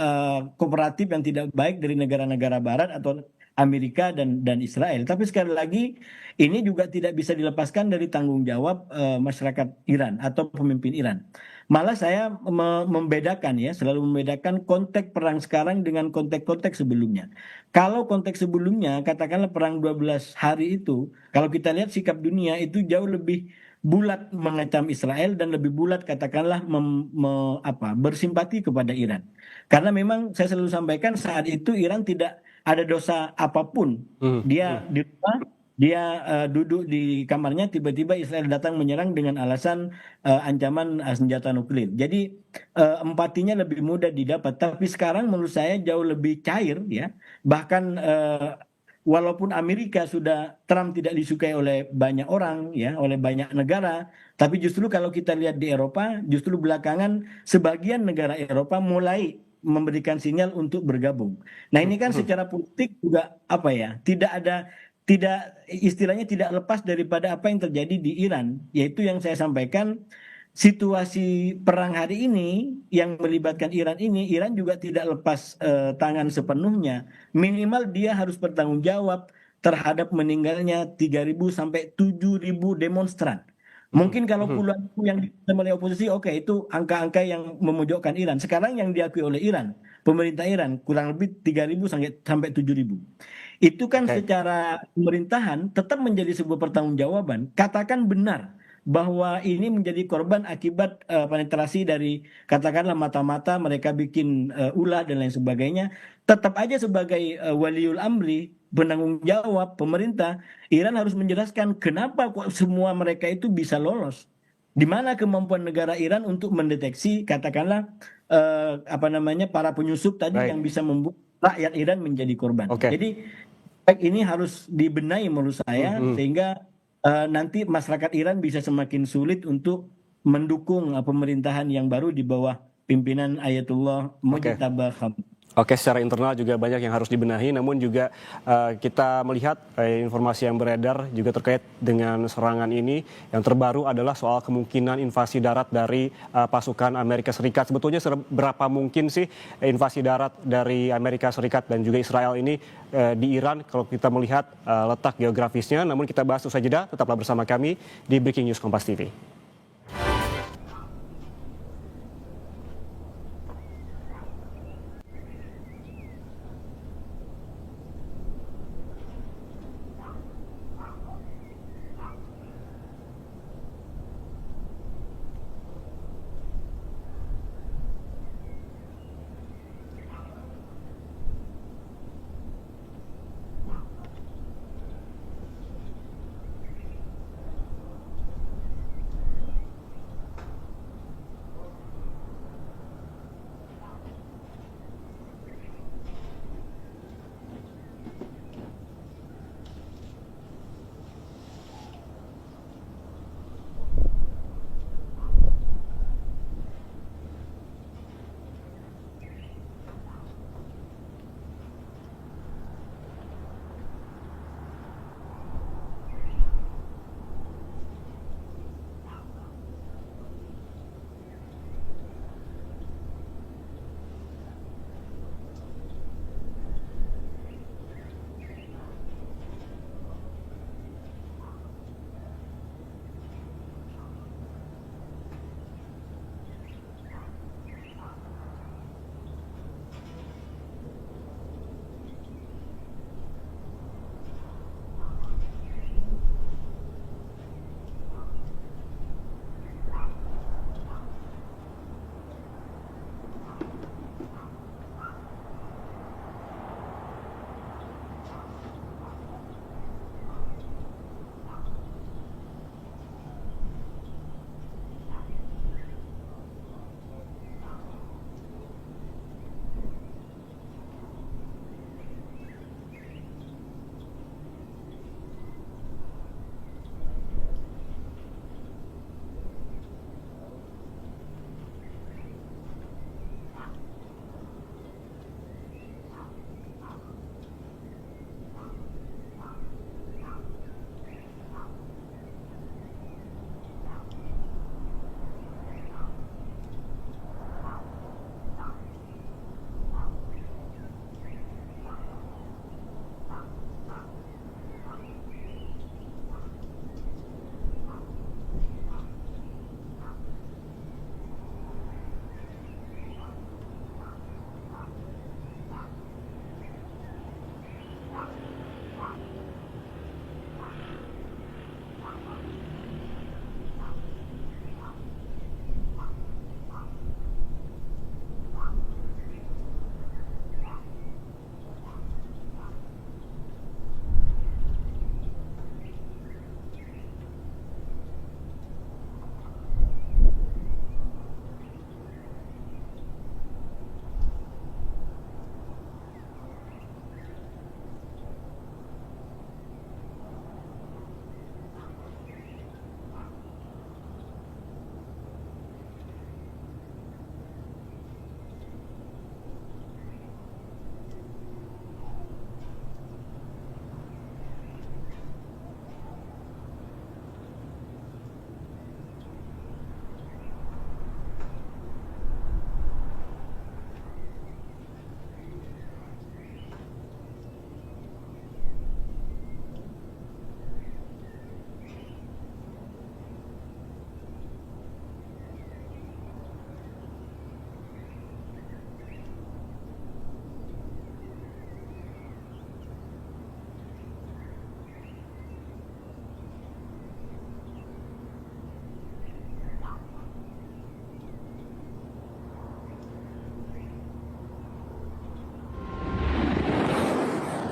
kooperatif, yang tidak baik dari negara-negara Barat atau Amerika dan Israel. Tapi sekali lagi ini juga tidak bisa dilepaskan dari tanggung jawab masyarakat Iran atau pemimpin Iran. Malah saya membedakan ya, selalu membedakan konteks perang sekarang dengan konteks-konteks sebelumnya. Kalau konteks sebelumnya, katakanlah perang 12 hari itu, kalau kita lihat sikap dunia itu jauh lebih bulat mengecam Israel dan lebih bulat katakanlah bersimpati kepada Iran. Karena memang saya selalu sampaikan saat itu Iran tidak ada dosa apapun. Dia di rumah, dia duduk di kamarnya, tiba-tiba Israel datang menyerang dengan alasan ancaman senjata nuklir. Jadi empatinya lebih mudah didapat. Tapi sekarang menurut saya jauh lebih cair ya. Bahkan walaupun Trump tidak disukai oleh banyak orang ya, oleh banyak negara, tapi justru kalau kita lihat di Eropa, justru belakangan sebagian negara Eropa mulai memberikan sinyal untuk bergabung. Nah, ini kan secara politik juga istilahnya tidak lepas daripada apa yang terjadi di Iran, yaitu yang saya sampaikan situasi perang hari ini yang melibatkan Iran ini, Iran juga tidak lepas tangan sepenuhnya. Minimal dia harus bertanggung jawab terhadap meninggalnya 3.000 sampai 7.000 demonstran. Mungkin kalau puluhan ribu yang diklaim oleh oposisi, oke, itu angka-angka yang memojokkan Iran. Sekarang yang diakui oleh Iran, pemerintah Iran kurang lebih 3.000 sampai 7.000. Itu kan secara pemerintahan tetap menjadi sebuah pertanggungjawaban. Katakan benar bahwa ini menjadi korban akibat penetrasi dari katakanlah mata-mata, mereka bikin ulah dan lain sebagainya. Tetap aja sebagai waliul amri, penanggung jawab pemerintah, Iran harus menjelaskan kenapa kok semua mereka itu bisa lolos. Di mana kemampuan negara Iran untuk mendeteksi katakanlah para penyusup tadi yang bisa membuat rakyat Iran menjadi korban. Jadi ini harus dibenahi menurut saya sehingga nanti masyarakat Iran bisa semakin sulit untuk mendukung pemerintahan yang baru di bawah pimpinan Ayatullah Mujtaba Khamenei. Oke, secara internal juga banyak yang harus dibenahi, namun juga kita melihat informasi yang beredar juga terkait dengan serangan ini. Yang terbaru adalah soal kemungkinan invasi darat dari pasukan Amerika Serikat. Sebetulnya seberapa mungkin sih invasi darat dari Amerika Serikat dan juga Israel ini di Iran kalau kita melihat letak geografisnya. Namun kita bahas usai jeda, tetaplah bersama kami di Breaking News Kompas TV.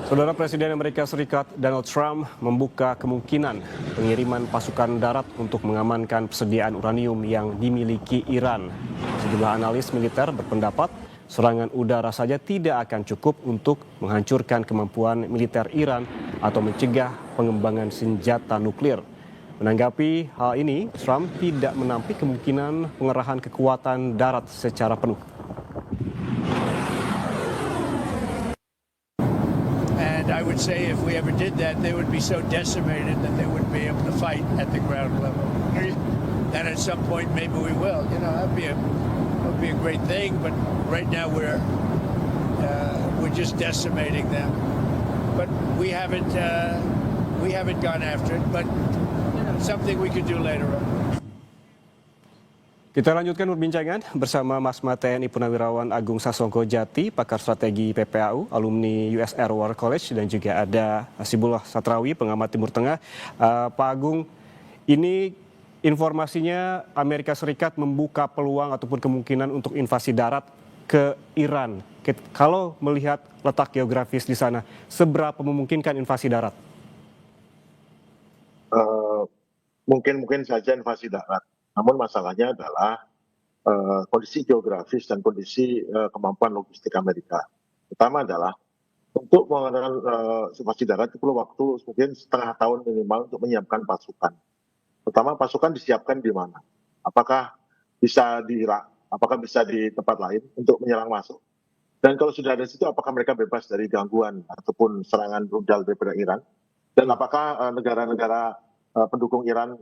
Saudara Presiden Amerika Serikat Donald Trump membuka kemungkinan pengiriman pasukan darat untuk mengamankan persediaan uranium yang dimiliki Iran. Sejumlah analis militer berpendapat serangan udara saja tidak akan cukup untuk menghancurkan kemampuan militer Iran atau mencegah pengembangan senjata nuklir. Menanggapi hal ini, Trump tidak menampik kemungkinan pengerahan kekuatan darat secara penuh. And I would say if we ever did that, they would be so decimated that they wouldn't be able to fight at the ground level. And at some point, maybe we will. You know, that would be a great thing. But right now, we're just decimating them. But we haven't gone after it. But you know, something we could do later on. Kita lanjutkan perbincangan bersama Mas TNI Purnawirawan Agung Sasongko Jati, pakar strategi PPAU, alumni US Air War College, dan juga ada Hasibullah Satrawi, pengamat Timur Tengah. Pak Agung, ini informasinya Amerika Serikat membuka peluang ataupun kemungkinan untuk invasi darat ke Iran. Kalau melihat letak geografis di sana, seberapa memungkinkan invasi darat? Mungkin saja invasi darat. Namun masalahnya adalah kondisi geografis dan kondisi kemampuan logistik Amerika. Pertama adalah untuk mengadakan invasi darat itu perlu waktu mungkin setengah tahun minimal untuk menyiapkan pasukan. Pertama, pasukan disiapkan di mana? Apakah bisa di Irak? Apakah bisa di tempat lain untuk menyerang masuk? Dan kalau sudah ada di situ, apakah mereka bebas dari gangguan ataupun serangan rudal daripada Iran? Dan apakah negara-negara pendukung Iran,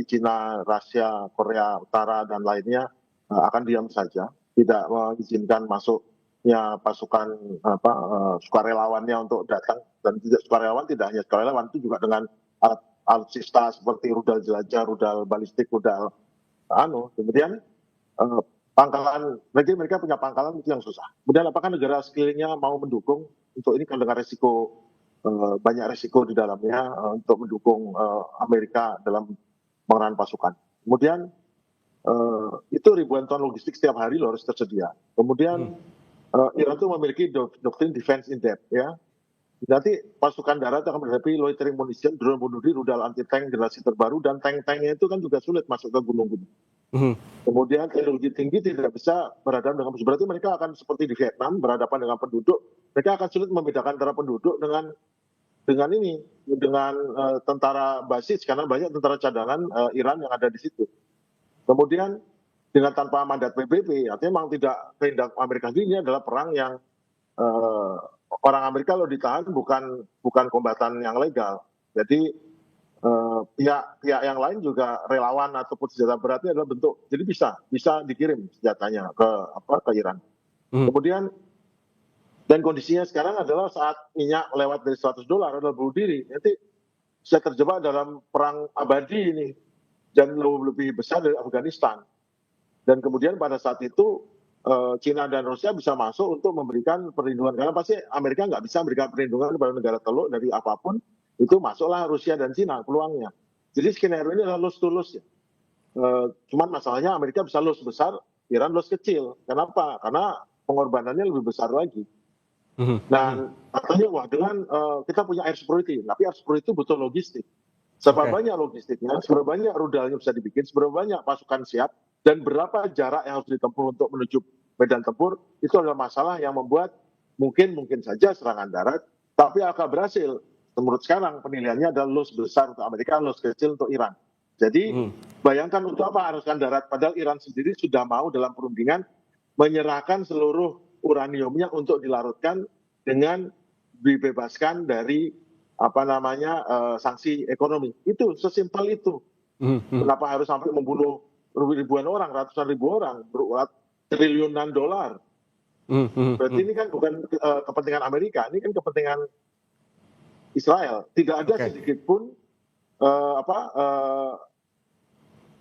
China, Rusia, Korea Utara, dan lainnya akan diam saja, tidak mengizinkan masuknya pasukan sukarelawannya untuk datang, dan sukarelawan tidak hanya sukarelawan, itu juga dengan alutsista seperti rudal jelajah, rudal balistik, rudal kemudian pangkalan, mereka punya pangkalan itu yang susah. Kemudian apakah negara sekelilingnya mau mendukung untuk ini, kan dengan resiko banyak resiko di dalamnya untuk mendukung Amerika dalam pengerahan pasukan. Kemudian itu ribuan ton logistik setiap hari harus tersedia. Kemudian Iran itu memiliki doktrin defense in depth, ya. Nanti pasukan darat akan menghadapi loitering munition, drone bunuh diri, rudal anti tank generasi terbaru, dan tank-tanknya itu kan juga sulit masuk ke gunung-gunung. Kemudian teknologi tinggi tidak bisa berhadapan dengan musuh. Berarti mereka akan seperti di Vietnam berhadapan dengan penduduk. Mereka akan sulit membedakan antara penduduk dengan tentara basis, karena banyak tentara cadangan Iran yang ada di situ. Kemudian dengan tanpa mandat PBB, artinya memang tidak kehendak Amerika sendiri. Ini adalah perang yang orang Amerika kalau ditahan bukan kombatan yang legal. Jadi pihak yang lain juga relawan ataupun senjata beratnya adalah bentuk. Jadi bisa dikirim senjatanya ke Iran. Kemudian dan kondisinya sekarang adalah saat minyak lewat dari $100 adalah bunuh diri. Nanti bisa terjebak dalam perang abadi ini dan lebih besar dari Afghanistan. Dan kemudian pada saat itu China dan Rusia bisa masuk untuk memberikan perlindungan, karena pasti Amerika nggak bisa memberikan perlindungan kepada negara teluk dari apapun. Itu masuklah Rusia dan China peluangnya. Jadi skenario ini adalah lose to lose, ya. Cuman masalahnya Amerika bisa lose besar, Iran lose kecil. Kenapa? Karena pengorbanannya lebih besar lagi. Dan katanya dengan kita punya air security, tapi air security itu butuh logistik. Seberapa banyak logistiknya, seberapa banyak rudalnya bisa dibikin, seberapa banyak pasukan siap, dan berapa jarak yang harus ditempuh untuk menuju medan tempur, itu adalah masalah yang membuat mungkin saja serangan darat, tapi akan berhasil. Menurut sekarang penilaiannya adalah loss besar untuk Amerika, loss kecil untuk Iran. Jadi bayangkan untuk apa haruskan darat, padahal Iran sendiri sudah mau dalam perundingan menyerahkan seluruh uraniumnya untuk dilarutkan dengan dibebaskan dari sanksi ekonomi. Itu sesimpel itu. Kenapa harus sampai membunuh ribuan orang, ratusan ribu orang, triliunan dolar? Berarti ini kan bukan kepentingan Amerika, ini kan kepentingan Israel. Tidak ada sedikit pun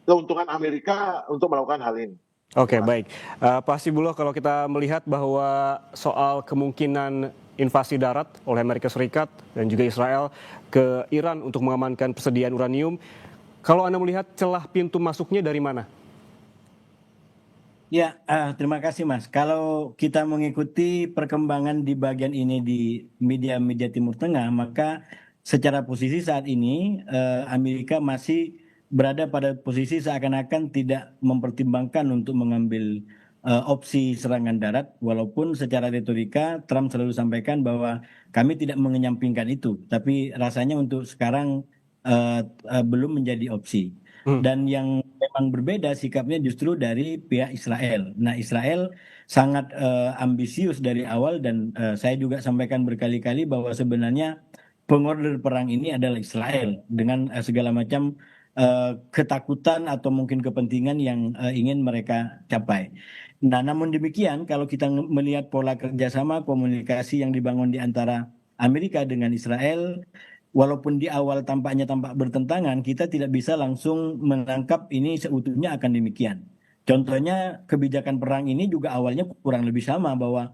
keuntungan Amerika untuk melakukan hal ini. Oke, baik. Pak Hasibullah, kalau kita melihat bahwa soal kemungkinan invasi darat oleh Amerika Serikat dan juga Israel ke Iran untuk mengamankan persediaan uranium, kalau Anda melihat celah pintu masuknya dari mana? Ya, terima kasih Mas. Kalau kita mengikuti perkembangan di bagian ini di media-media Timur Tengah, maka secara posisi saat ini Amerika masih berada pada posisi seakan-akan tidak mempertimbangkan untuk mengambil opsi serangan darat, walaupun secara retorika Trump selalu sampaikan bahwa kami tidak mengenyampingkan itu, tapi rasanya untuk sekarang belum menjadi opsi. Dan yang memang berbeda sikapnya justru dari pihak Israel. Nah, Israel sangat ambisius dari awal dan saya juga sampaikan berkali-kali bahwa sebenarnya pengorder perang ini adalah Israel dengan segala macam ketakutan atau mungkin kepentingan yang ingin mereka capai. Nah, namun demikian kalau kita melihat pola kerjasama komunikasi yang dibangun di antara Amerika dengan Israel, walaupun di awal tampaknya tampak bertentangan, kita tidak bisa langsung menangkap ini seutuhnya akan demikian. Contohnya kebijakan perang ini juga awalnya kurang lebih sama, bahwa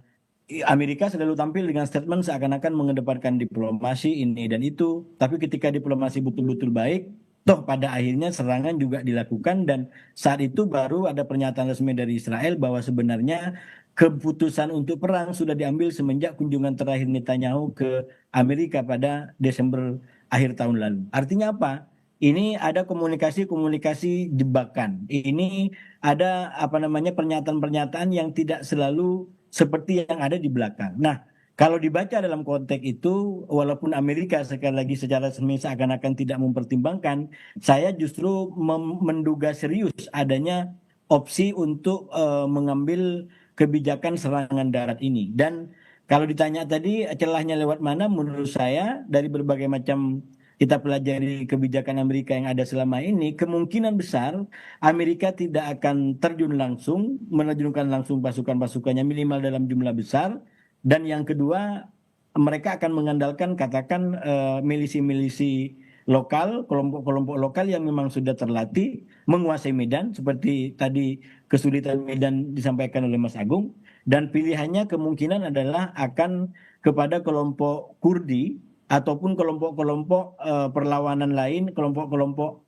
Amerika selalu tampil dengan statement seakan-akan mengedepankan diplomasi ini dan itu, tapi ketika diplomasi betul-betul baik, toh pada akhirnya serangan juga dilakukan dan saat itu baru ada pernyataan resmi dari Israel bahwa sebenarnya keputusan untuk perang sudah diambil semenjak kunjungan terakhir Netanyahu ke Amerika pada Desember akhir tahun lalu. Artinya apa? Ini ada komunikasi-komunikasi jebakan. Ini ada pernyataan-pernyataan yang tidak selalu seperti yang ada di belakang. Nah, kalau dibaca dalam konteks itu, walaupun Amerika sekali lagi secara resmi seakan-akan tidak mempertimbangkan, saya justru menduga serius adanya opsi untuk mengambil kebijakan serangan darat ini. Dan kalau ditanya tadi celahnya lewat mana, menurut saya dari berbagai macam kita pelajari kebijakan Amerika yang ada selama ini, kemungkinan besar Amerika tidak akan terjun langsung, menerjunkan langsung pasukan-pasukannya minimal dalam jumlah besar. Dan yang kedua, mereka akan mengandalkan katakan milisi-milisi lokal, kelompok-kelompok lokal yang memang sudah terlatih menguasai medan, seperti tadi kesulitan medan disampaikan oleh Mas Agung, dan pilihannya kemungkinan adalah akan kepada kelompok Kurdi ataupun kelompok-kelompok perlawanan lain, kelompok-kelompok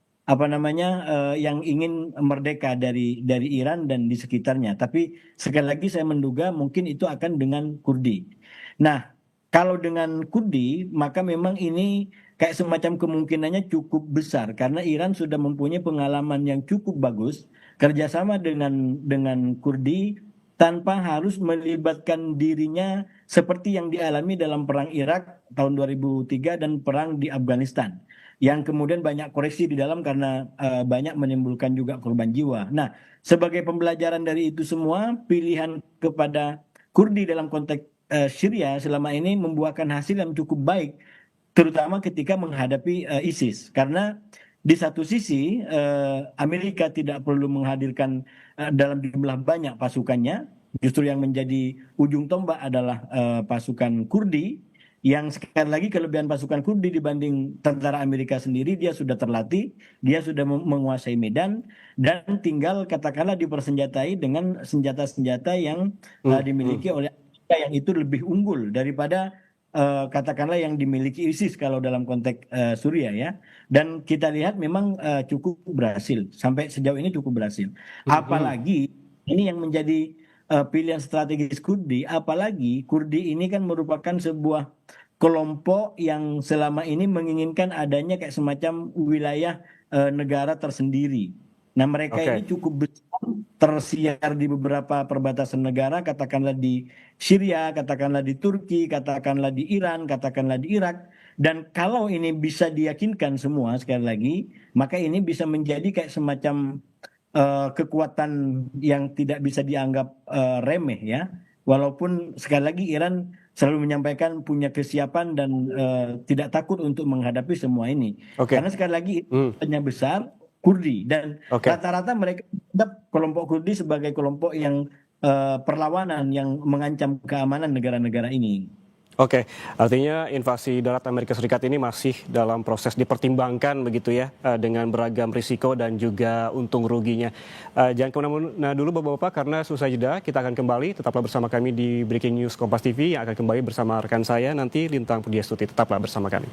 yang ingin merdeka dari Iran dan di sekitarnya. Tapi sekali lagi saya menduga mungkin itu akan dengan Kurdi. Nah, kalau dengan Kurdi, maka memang ini kayak semacam kemungkinannya cukup besar karena Iran sudah mempunyai pengalaman yang cukup bagus kerjasama dengan Kurdi tanpa harus melibatkan dirinya seperti yang dialami dalam perang Irak tahun 2003 dan perang di Afghanistan, yang kemudian banyak koreksi di dalam karena banyak menimbulkan juga korban jiwa. Nah, sebagai pembelajaran dari itu semua, pilihan kepada Kurdi dalam konteks Syria selama ini membuahkan hasil yang cukup baik, terutama ketika menghadapi ISIS. Karena di satu sisi Amerika tidak perlu menghadirkan dalam jumlah banyak pasukannya, justru yang menjadi ujung tombak adalah pasukan Kurdi, yang sekali lagi kelebihan pasukan Kurdi dibanding tentara Amerika sendiri, dia sudah terlatih, dia sudah menguasai medan, dan tinggal katakanlah dipersenjatai dengan senjata-senjata yang dimiliki oleh Amerika yang itu lebih unggul daripada katakanlah yang dimiliki ISIS kalau dalam konteks Suriah ya. Dan kita lihat memang cukup berhasil, sampai sejauh ini cukup berhasil. Apalagi ini yang menjadi pilihan strategis Kurdi, apalagi Kurdi ini kan merupakan sebuah kelompok yang selama ini menginginkan adanya kayak semacam wilayah negara tersendiri. Nah, mereka ini cukup besar, tersiar di beberapa perbatasan negara, katakanlah di Syria, katakanlah di Turki, katakanlah di Iran, katakanlah di Irak. Dan kalau ini bisa diyakinkan semua sekali lagi, maka ini bisa menjadi kayak semacam kekuatan yang tidak bisa dianggap remeh ya. Walaupun sekali lagi Iran selalu menyampaikan punya kesiapan dan tidak takut untuk menghadapi semua ini. Karena sekali lagi hanya besar Kurdi dan rata-rata mereka menganggap kelompok Kurdi sebagai kelompok yang perlawanan yang mengancam keamanan negara-negara ini. Oke, artinya invasi darat Amerika Serikat ini masih dalam proses dipertimbangkan begitu ya, dengan beragam risiko dan juga untung ruginya. Jangan kemana-mana dulu Bapak-Bapak, karena susah jeda, kita akan kembali, tetaplah bersama kami di Breaking News Kompas TV yang akan kembali bersama rekan saya nanti Lintang Pudiastuti, tetaplah bersama kami.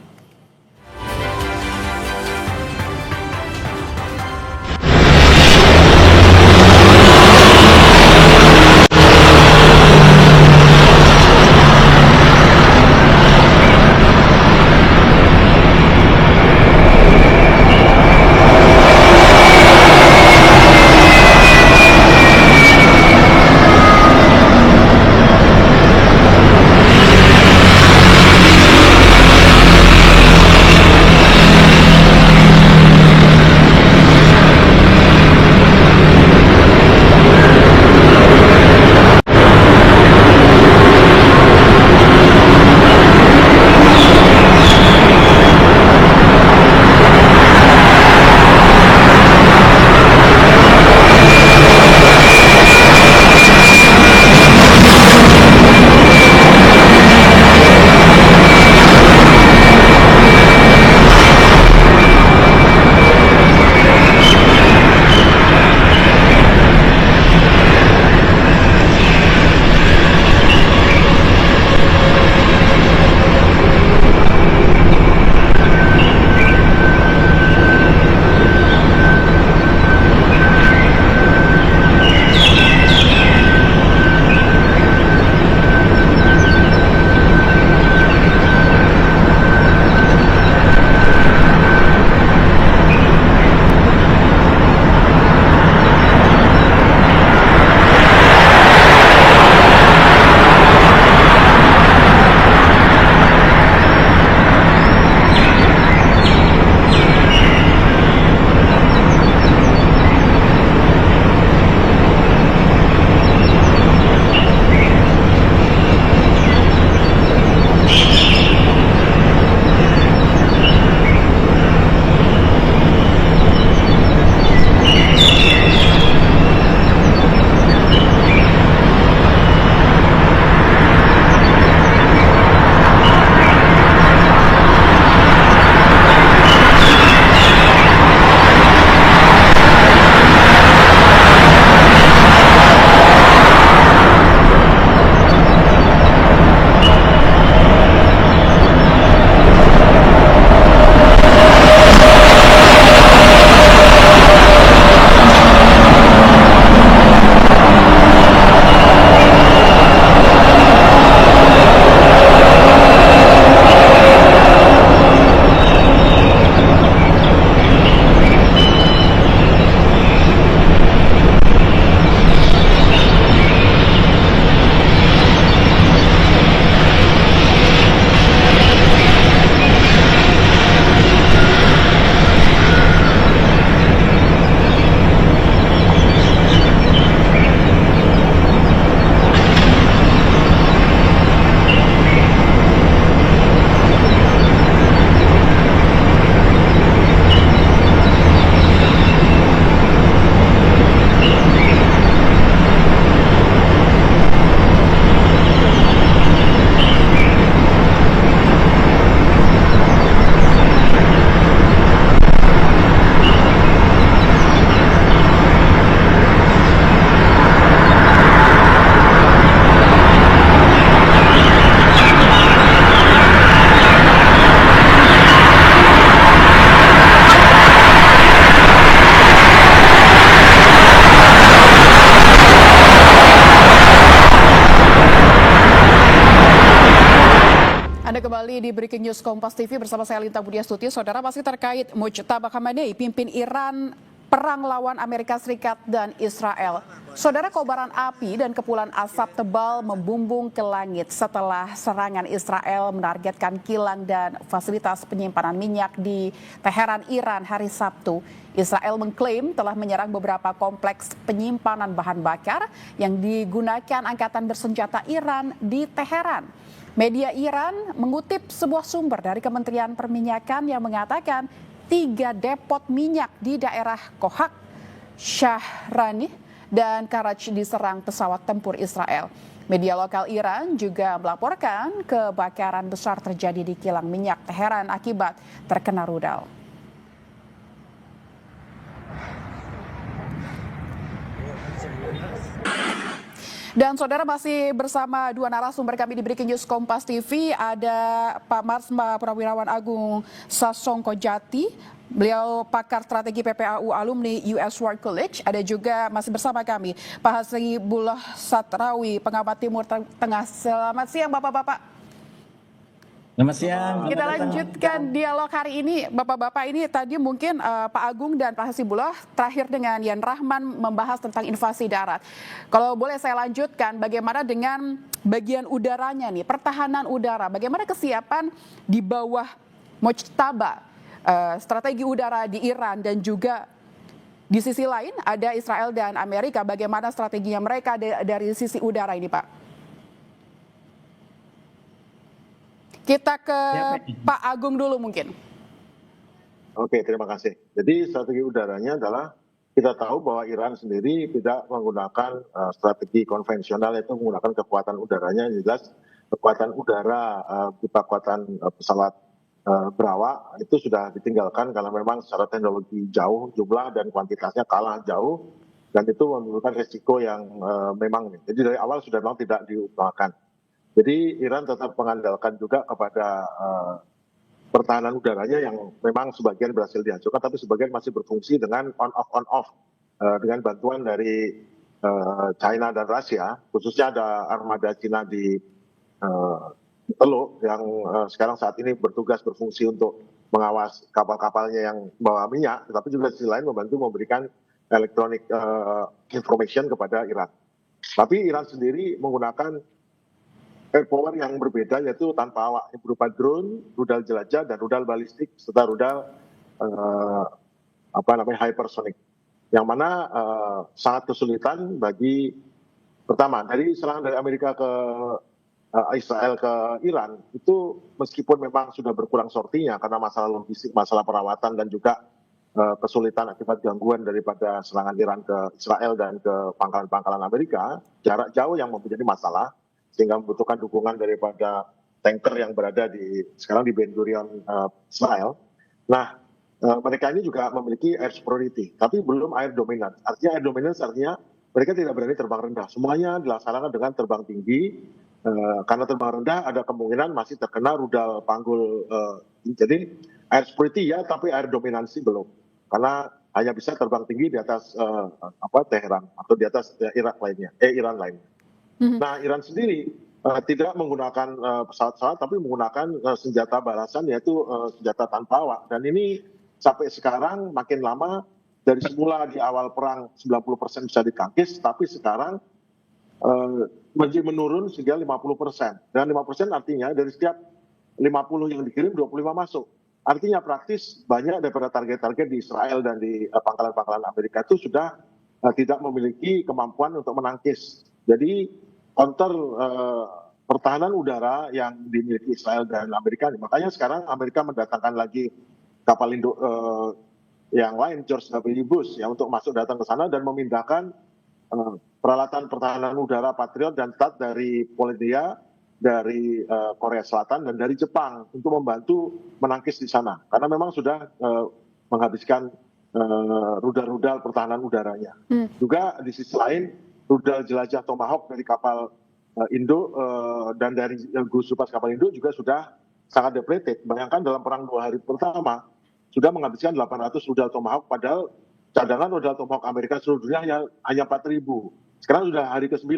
kembali di Breaking News Kompas TV bersama saya Linta Budia Stuti. Saudara, masih terkait Mujtaba Khamenei, pimpin Iran perang lawan Amerika Serikat dan Israel. Saudara, kobaran api dan kepulan asap tebal membumbung ke langit setelah serangan Israel menargetkan kilang dan fasilitas penyimpanan minyak di Teheran, Iran hari Sabtu. Israel mengklaim telah menyerang beberapa kompleks penyimpanan bahan bakar yang digunakan angkatan bersenjata Iran di Teheran. Media Iran mengutip sebuah sumber dari Kementerian Perminyakan yang mengatakan 3 depot minyak di daerah Kohak, Shahrani, dan Karachi diserang pesawat tempur Israel. Media lokal Iran juga melaporkan kebakaran besar terjadi di kilang minyak Teheran akibat terkena rudal. Dan saudara, masih bersama dua narasumber kami di Breaking News Kompas TV. Ada Pak Marsma Prawirawan Agung Sasongkojati, beliau pakar strategi PPAU alumni US War College. Ada juga masih bersama kami Pak Hasibullah Satrawi, pengamat Timur Tengah. Selamat siang Bapak-Bapak. Selamat siang. Kita lanjutkan dialog hari ini. Bapak-bapak, ini tadi mungkin Pak Agung dan Pak Hasibullah terakhir dengan Yan Rahman membahas tentang invasi darat. Kalau boleh saya lanjutkan, bagaimana dengan bagian udaranya nih, pertahanan udara, bagaimana kesiapan di bawah Mujtaba, strategi udara di Iran, dan juga di sisi lain ada Israel dan Amerika, bagaimana strateginya mereka dari sisi udara ini, Pak? Kita ke Pak Agung dulu mungkin. Oke, terima kasih. Jadi strategi udaranya adalah kita tahu bahwa Iran sendiri tidak menggunakan strategi konvensional, yaitu menggunakan kekuatan udaranya. Jelas kekuatan udara, kekuatan pesawat berawak itu sudah ditinggalkan karena memang secara teknologi jauh, jumlah dan kuantitasnya kalah jauh, dan itu menimbulkan resiko yang memang, jadi dari awal sudah memang tidak diutamakan. Jadi Iran tetap mengandalkan juga kepada pertahanan udaranya yang memang sebagian berhasil dihancurkan, tapi sebagian masih berfungsi dengan on off dengan bantuan dari China dan Rusia. Khususnya ada armada Cina di Teluk yang sekarang saat ini bertugas berfungsi untuk mengawas kapal-kapalnya yang bawa minyak, tetapi juga di sisi lain membantu memberikan electronic information kepada Iran. Tapi Iran sendiri menggunakan air power yang berbeda, yaitu tanpa awak, berupa drone, rudal jelajah, dan rudal balistik serta rudal hypersonic, yang mana sangat kesulitan bagi, pertama, dari serangan dari Amerika ke Israel ke Iran itu meskipun memang sudah berkurang sortinya karena masalah logistik, masalah perawatan, dan juga kesulitan akibat gangguan daripada serangan Iran ke Israel dan ke pangkalan-pangkalan Amerika, jarak jauh yang menjadi masalah, sehingga membutuhkan dukungan daripada tanker yang berada sekarang di Ben Gurion, Israel. Nah, mereka ini juga memiliki air superiority, tapi belum air dominance. Artinya air dominance artinya mereka tidak berani terbang rendah. Semuanya dilaksanakan dengan terbang tinggi, karena terbang rendah ada kemungkinan masih terkena rudal panggul. Jadi air superiority ya, tapi air dominansi belum. Karena hanya bisa terbang tinggi di atas Teheran atau di atas Iran lainnya. Nah, Iran sendiri tidak menggunakan pesawat-pesawat, tapi menggunakan senjata balasan, yaitu senjata tanpa awak. Dan ini sampai sekarang makin lama, dari semula di awal perang 90% bisa ditangkis, tapi sekarang menurun sehingga 50%. Dan 50% artinya dari setiap 50 yang dikirim, 25 masuk. Artinya praktis banyak daripada target-target di Israel dan di pangkalan-pangkalan Amerika itu sudah tidak memiliki kemampuan untuk menangkis. Jadi counter pertahanan udara yang dimiliki Israel dan Amerika. Makanya sekarang Amerika mendatangkan lagi kapal induk yang lain, George W. Bush, yang untuk masuk datang ke sana dan memindahkan peralatan pertahanan udara Patriot dan THAAD dari Polandia, dari Korea Selatan, dan dari Jepang untuk membantu menangkis di sana. Karena memang sudah menghabiskan rudal-rudal pertahanan udaranya. Juga di sisi lain, rudal jelajah Tomahawk dari kapal induk dan dari gugus tugas kapal induk juga sudah sangat depleted. Bayangkan dalam perang 2 hari pertama sudah menghabiskan 800 rudal Tomahawk, padahal cadangan rudal Tomahawk Amerika seluruh dunia hanya 4.000. Sekarang sudah hari ke-9,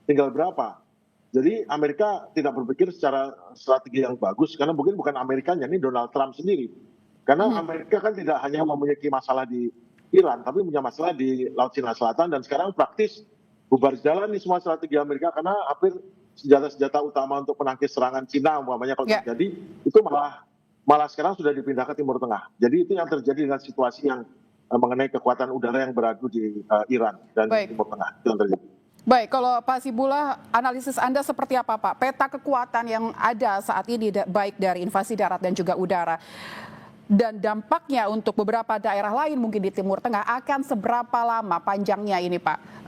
tinggal berapa? Jadi Amerika tidak berpikir secara strategi yang bagus karena mungkin bukan Amerikanya, ini Donald Trump sendiri. Karena Amerika kan tidak hanya memiliki masalah di Iran, tapi punya masalah di Laut Cina Selatan dan sekarang praktis bubar jalan nih semua strategi Amerika karena hampir senjata-senjata utama untuk menangkis serangan Cina umpamanya kalau terjadi itu malah sekarang sudah dipindah ke Timur Tengah. Jadi itu yang terjadi dengan situasi yang mengenai kekuatan udara yang beradu di Iran dan Timur Tengah. Itu yang terjadi. Baik, kalau Pak Hasibullah, analisis Anda seperti apa Pak? Peta kekuatan yang ada saat ini baik dari invasi darat dan juga udara. Dan dampaknya untuk beberapa daerah lain mungkin di Timur Tengah akan seberapa lama panjangnya ini Pak?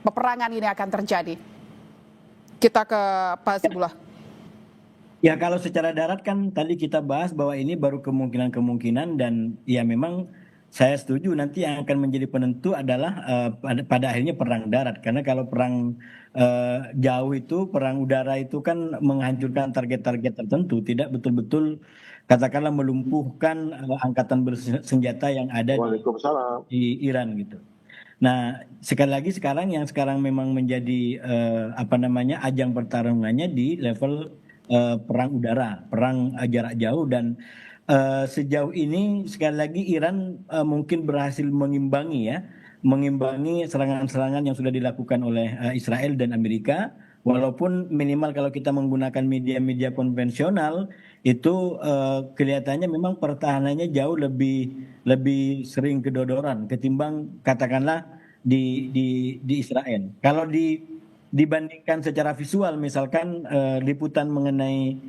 Peperangan ini akan terjadi? Kita ke Pak Hasibullah. Ya kalau secara darat kan tadi kita bahas bahwa ini baru kemungkinan dan ya memang saya setuju nanti yang akan menjadi penentu adalah pada akhirnya perang darat karena kalau perang jauh itu perang udara itu kan menghancurkan target-target tertentu tidak betul-betul katakanlah melumpuhkan angkatan bersenjata yang ada di Iran gitu. Nah sekali lagi sekarang memang menjadi ajang pertarungannya di level perang udara, perang jarak jauh dan sejauh ini sekali lagi Iran mungkin berhasil mengimbangi serangan-serangan yang sudah dilakukan oleh Israel dan Amerika walaupun minimal kalau kita menggunakan media-media konvensional itu kelihatannya memang pertahanannya jauh lebih sering kedodoran ketimbang katakanlah di Israel. Kalau dibandingkan secara visual misalkan liputan mengenai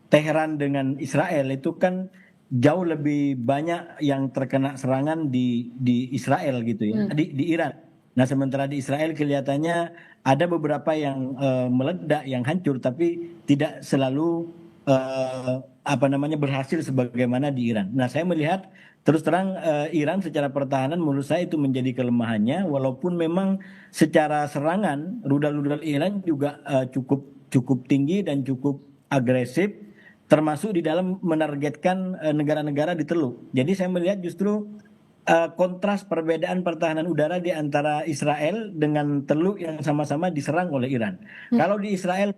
Teheran dengan Israel itu kan jauh lebih banyak yang terkena serangan di Israel gitu ya, di Iran. Nah sementara di Israel kelihatannya ada beberapa yang meledak, yang hancur, tapi tidak selalu berhasil sebagaimana di Iran. Nah saya melihat terus terang Iran secara pertahanan menurut saya itu menjadi kelemahannya, walaupun memang secara serangan rudal-rudal Iran juga cukup tinggi dan cukup agresif. Termasuk di dalam menargetkan negara-negara di Teluk. Jadi saya melihat justru kontras perbedaan pertahanan udara di antara Israel dengan Teluk yang sama-sama diserang oleh Iran. Kalau di Israel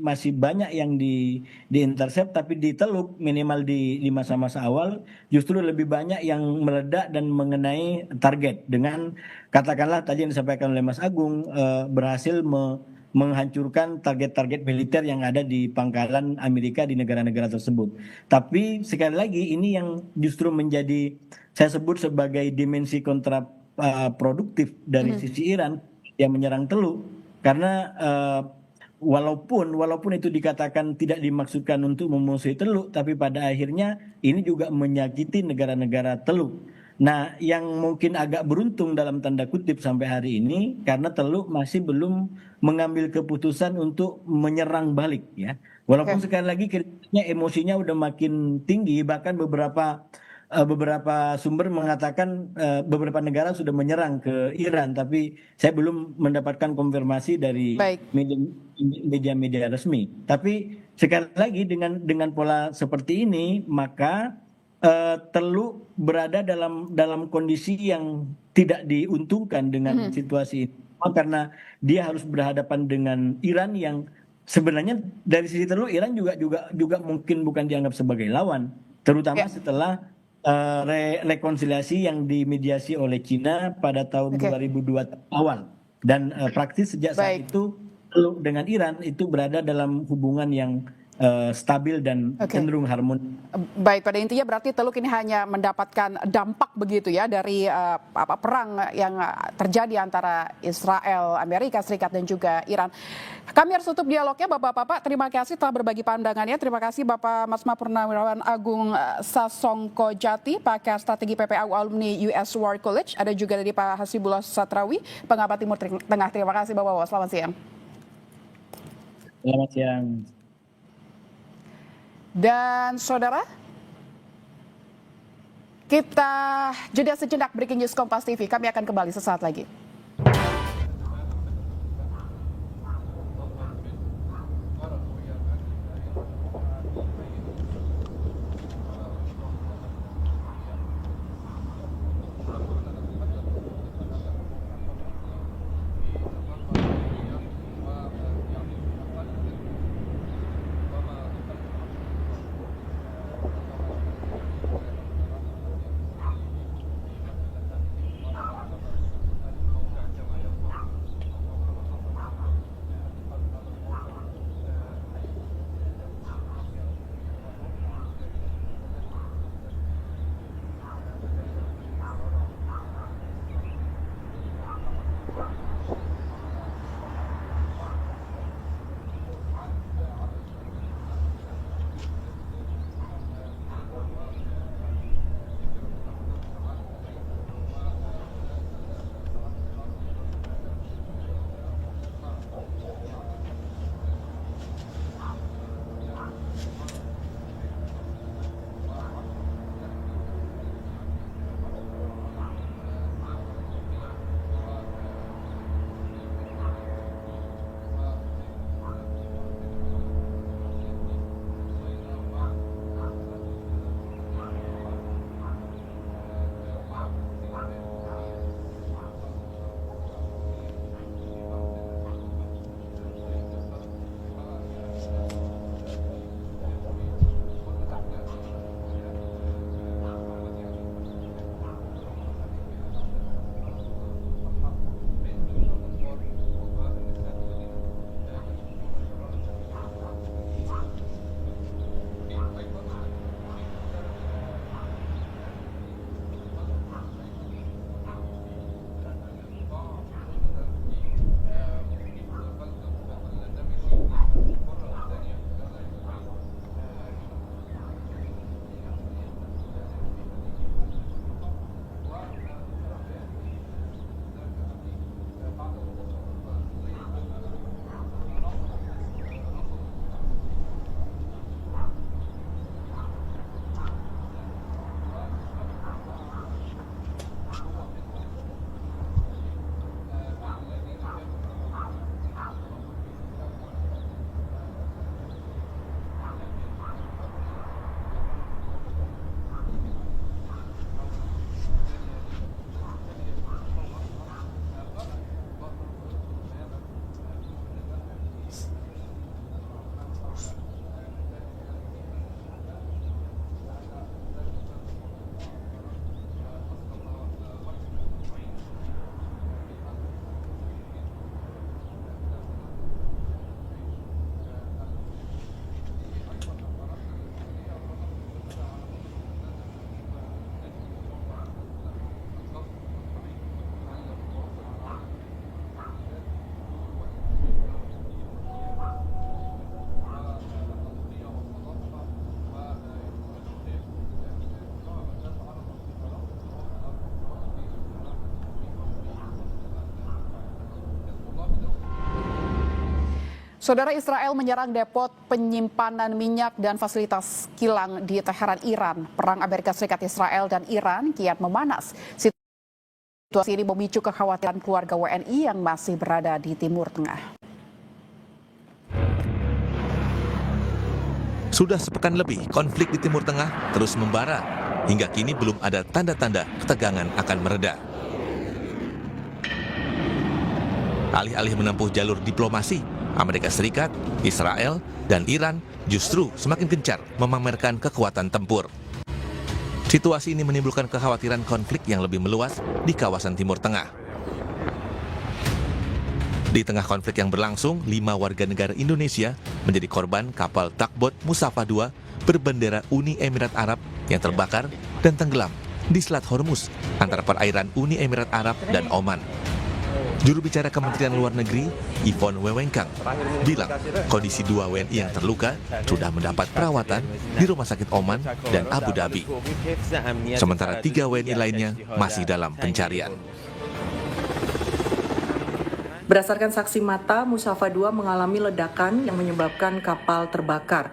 masih banyak yang di-intercept, tapi di Teluk minimal di masa-masa awal justru lebih banyak yang meledak dan mengenai target dengan katakanlah tadi yang disampaikan oleh Mas Agung berhasil menghancurkan target-target militer yang ada di pangkalan Amerika di negara-negara tersebut. Tapi sekali lagi ini yang justru menjadi saya sebut sebagai dimensi kontraproduktif dari sisi Iran yang menyerang Teluk karena walaupun itu dikatakan tidak dimaksudkan untuk memusuhi Teluk tapi pada akhirnya ini juga menyakiti negara-negara Teluk. Nah, yang mungkin agak beruntung dalam tanda kutip sampai hari ini karena Teluk masih belum mengambil keputusan untuk menyerang balik ya. Walaupun sekali lagi kayaknya emosinya udah makin tinggi bahkan beberapa sumber mengatakan beberapa negara sudah menyerang ke Iran tapi saya belum mendapatkan konfirmasi dari media-media resmi. Tapi sekali lagi dengan pola seperti ini maka Teluk berada dalam kondisi yang tidak diuntungkan dengan situasi ini karena dia harus berhadapan dengan Iran yang sebenarnya dari sisi Teluk Iran juga mungkin bukan dianggap sebagai lawan terutama setelah rekonsiliasi yang dimediasi oleh Cina pada tahun 2002 awal dan praktis sejak saat itu Teluk dengan Iran itu berada dalam hubungan yang stabil dan cenderung harmonis. Baik, pada intinya berarti Teluk ini hanya mendapatkan dampak begitu ya dari perang yang terjadi antara Israel, Amerika Serikat dan juga Iran. Kami harus tutup dialognya Bapak-bapak. Terima kasih telah berbagi pandangannya. Terima kasih Bapak Matsma Purnawirawan Agung Sasongkojati, pakar strategi PPAU alumni US War College. Ada juga dari Pak Hasibullah Satrawi, pengamat Timur Tengah. Terima kasih Bapak-bapak. Selamat siang. Selamat siang. Dan saudara, kita jeda sejenak, Breaking News Kompas TV. Kami akan kembali sesaat lagi. Saudara, Israel menyerang depot penyimpanan minyak dan fasilitas kilang di Teheran, Iran. Perang Amerika Serikat, Israel, dan Iran kian memanas. Situasi ini memicu kekhawatiran keluarga WNI yang masih berada di Timur Tengah. Sudah sepekan lebih, konflik di Timur Tengah terus membara. Hingga kini belum ada tanda-tanda ketegangan akan mereda. Alih-alih menempuh jalur diplomasi, Amerika Serikat, Israel, dan Iran justru semakin gencar memamerkan kekuatan tempur. Situasi ini menimbulkan kekhawatiran konflik yang lebih meluas di kawasan Timur Tengah. Di tengah konflik yang berlangsung, 5 warga negara Indonesia menjadi korban kapal takbot Musafa II berbendera Uni Emirat Arab yang terbakar dan tenggelam di Selat Hormuz antara perairan Uni Emirat Arab dan Oman. Juru bicara Kementerian Luar Negeri, Yvonne Wewengkang, bilang kondisi 2 WNI yang terluka sudah mendapat perawatan di Rumah Sakit Oman dan Abu Dhabi. Sementara 3 WNI lainnya masih dalam pencarian. Berdasarkan saksi mata, Musafa II mengalami ledakan yang menyebabkan kapal terbakar.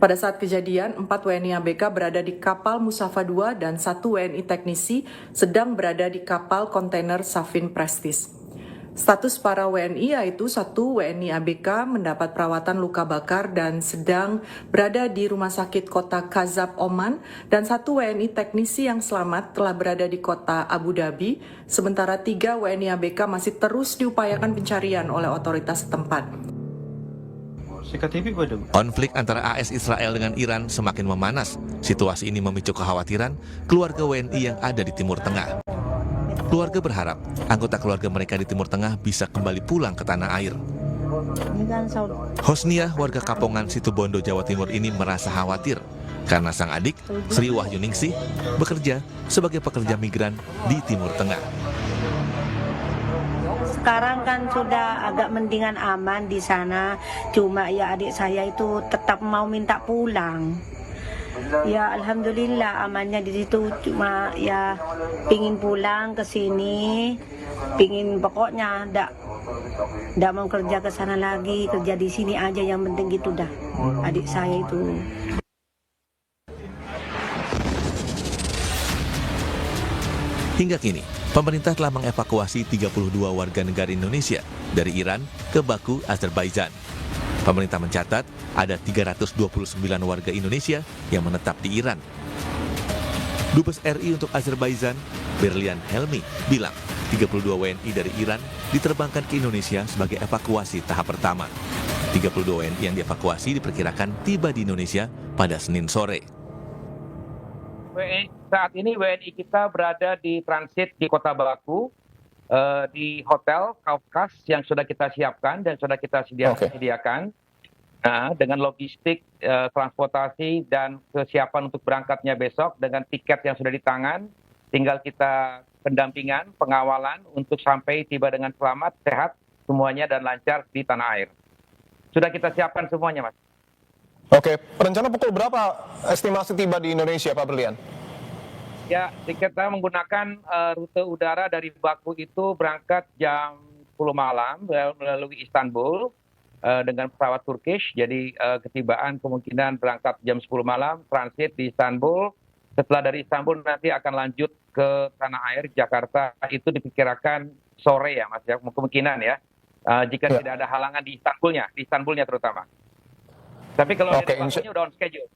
Pada saat kejadian, 4 WNI ABK berada di kapal Musafa II dan 1 WNI teknisi sedang berada di kapal kontainer Safin Prestige. Status para WNI yaitu 1 WNI ABK mendapat perawatan luka bakar dan sedang berada di Rumah Sakit Kota Kazab, Oman, dan 1 WNI teknisi yang selamat telah berada di kota Abu Dhabi, sementara 3 WNI ABK masih terus diupayakan pencarian oleh otoritas setempat. Konflik antara AS Israel dengan Iran semakin memanas. Situasi ini memicu kekhawatiran keluarga WNI yang ada di Timur Tengah. Keluarga berharap anggota keluarga mereka di Timur Tengah bisa kembali pulang ke tanah air. Hosniah, warga Kapongan, Situbondo, Jawa Timur ini merasa khawatir karena sang adik, Sri Wahyuningsih, bekerja sebagai pekerja migran di Timur Tengah. sekarang kan sudah agak mendingan aman di sana. Cuma ya adik saya itu tetap mau minta pulang. Ya alhamdulillah amannya di situ, cuma ya pingin pulang ke sini, pingin pokoknya ndak mau kerja ke sana lagi, kerja di sini aja yang penting gitu dah. Adik saya itu. Hingga kini, pemerintah telah mengevakuasi 32 warga negara Indonesia dari Iran ke Baku, Azerbaijan. Pemerintah mencatat ada 329 warga Indonesia yang menetap di Iran. Dubes RI untuk Azerbaijan, Berlian Helmi, bilang 32 WNI dari Iran diterbangkan ke Indonesia sebagai evakuasi tahap pertama. 32 WNI yang dievakuasi diperkirakan tiba di Indonesia pada Senin sore. Saat ini WNI kita berada di transit di Kota Baku, di Hotel Kafkas yang sudah kita siapkan dan sudah kita sediakan. Nah, dengan logistik, transportasi, dan kesiapan untuk berangkatnya besok dengan tiket yang sudah di tangan, tinggal kita pendampingan, pengawalan untuk sampai tiba dengan selamat, sehat, semuanya dan lancar di tanah air. Sudah kita siapkan semuanya, Mas. Oke, rencana pukul berapa estimasi tiba di Indonesia, Pak Berlian? Ya, kita menggunakan rute udara dari Baku itu berangkat jam 10 malam melalui Istanbul dengan pesawat Turkish. Jadi ketibaan kemungkinan berangkat jam 10 malam, transit di Istanbul. Setelah dari Istanbul nanti akan lanjut ke tanah air Jakarta. Itu diperkirakan sore ya, Mas, ya, kemungkinan ya. Jika tidak ada halangan di Istanbulnya terutama. Tapi kalau dari Bakunya udah on schedule.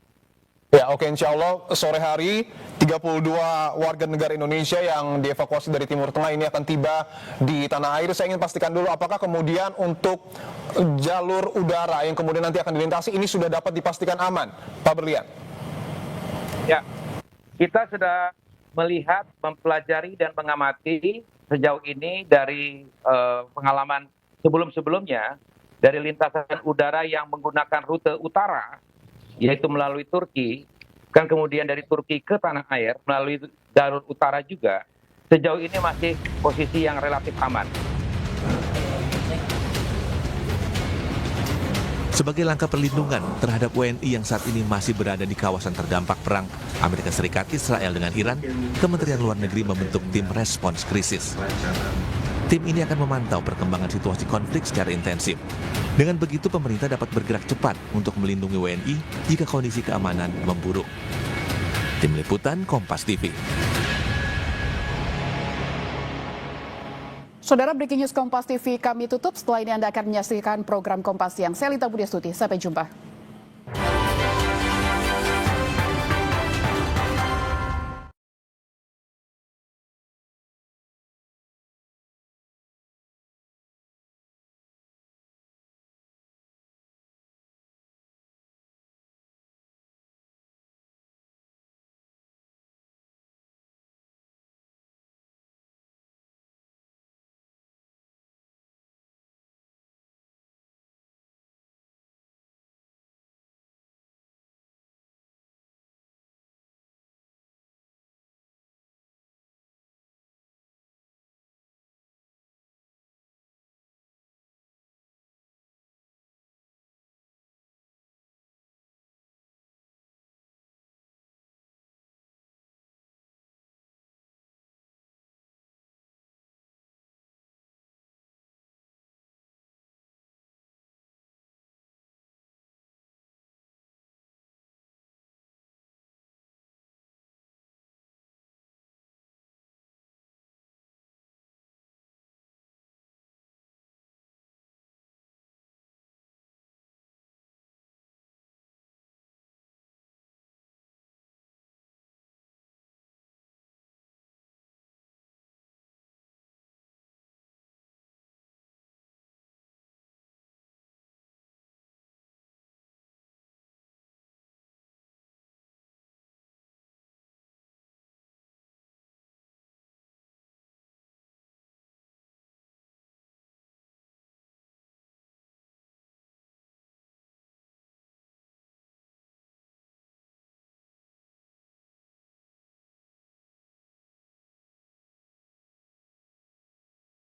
Ya, oke, insya Allah sore hari 32 warga negara Indonesia yang dievakuasi dari Timur Tengah ini akan tiba di tanah air. Saya ingin pastikan dulu apakah kemudian untuk jalur udara yang kemudian nanti akan dilintasi ini sudah dapat dipastikan aman, Pak Berlian? Ya, kita sudah melihat, mempelajari dan mengamati sejauh ini dari pengalaman sebelum-sebelumnya dari lintasan udara yang menggunakan rute utara, yaitu melalui Turki, kan kemudian dari Turki ke tanah air, melalui jalur utara juga, sejauh ini masih posisi yang relatif aman. Sebagai langkah perlindungan terhadap WNI yang saat ini masih berada di kawasan terdampak perang Amerika Serikat Israel dengan Iran, Kementerian Luar Negeri membentuk tim respons krisis. Tim ini akan memantau perkembangan situasi konflik secara intensif. Dengan begitu, pemerintah dapat bergerak cepat untuk melindungi WNI jika kondisi keamanan memburuk. Tim Liputan Kompas TV. Saudara, Breaking News Kompas TV kami tutup. Setelah ini Anda akan menyaksikan program Kompas Siang. Saya Lita Budiastuti. Sampai jumpa.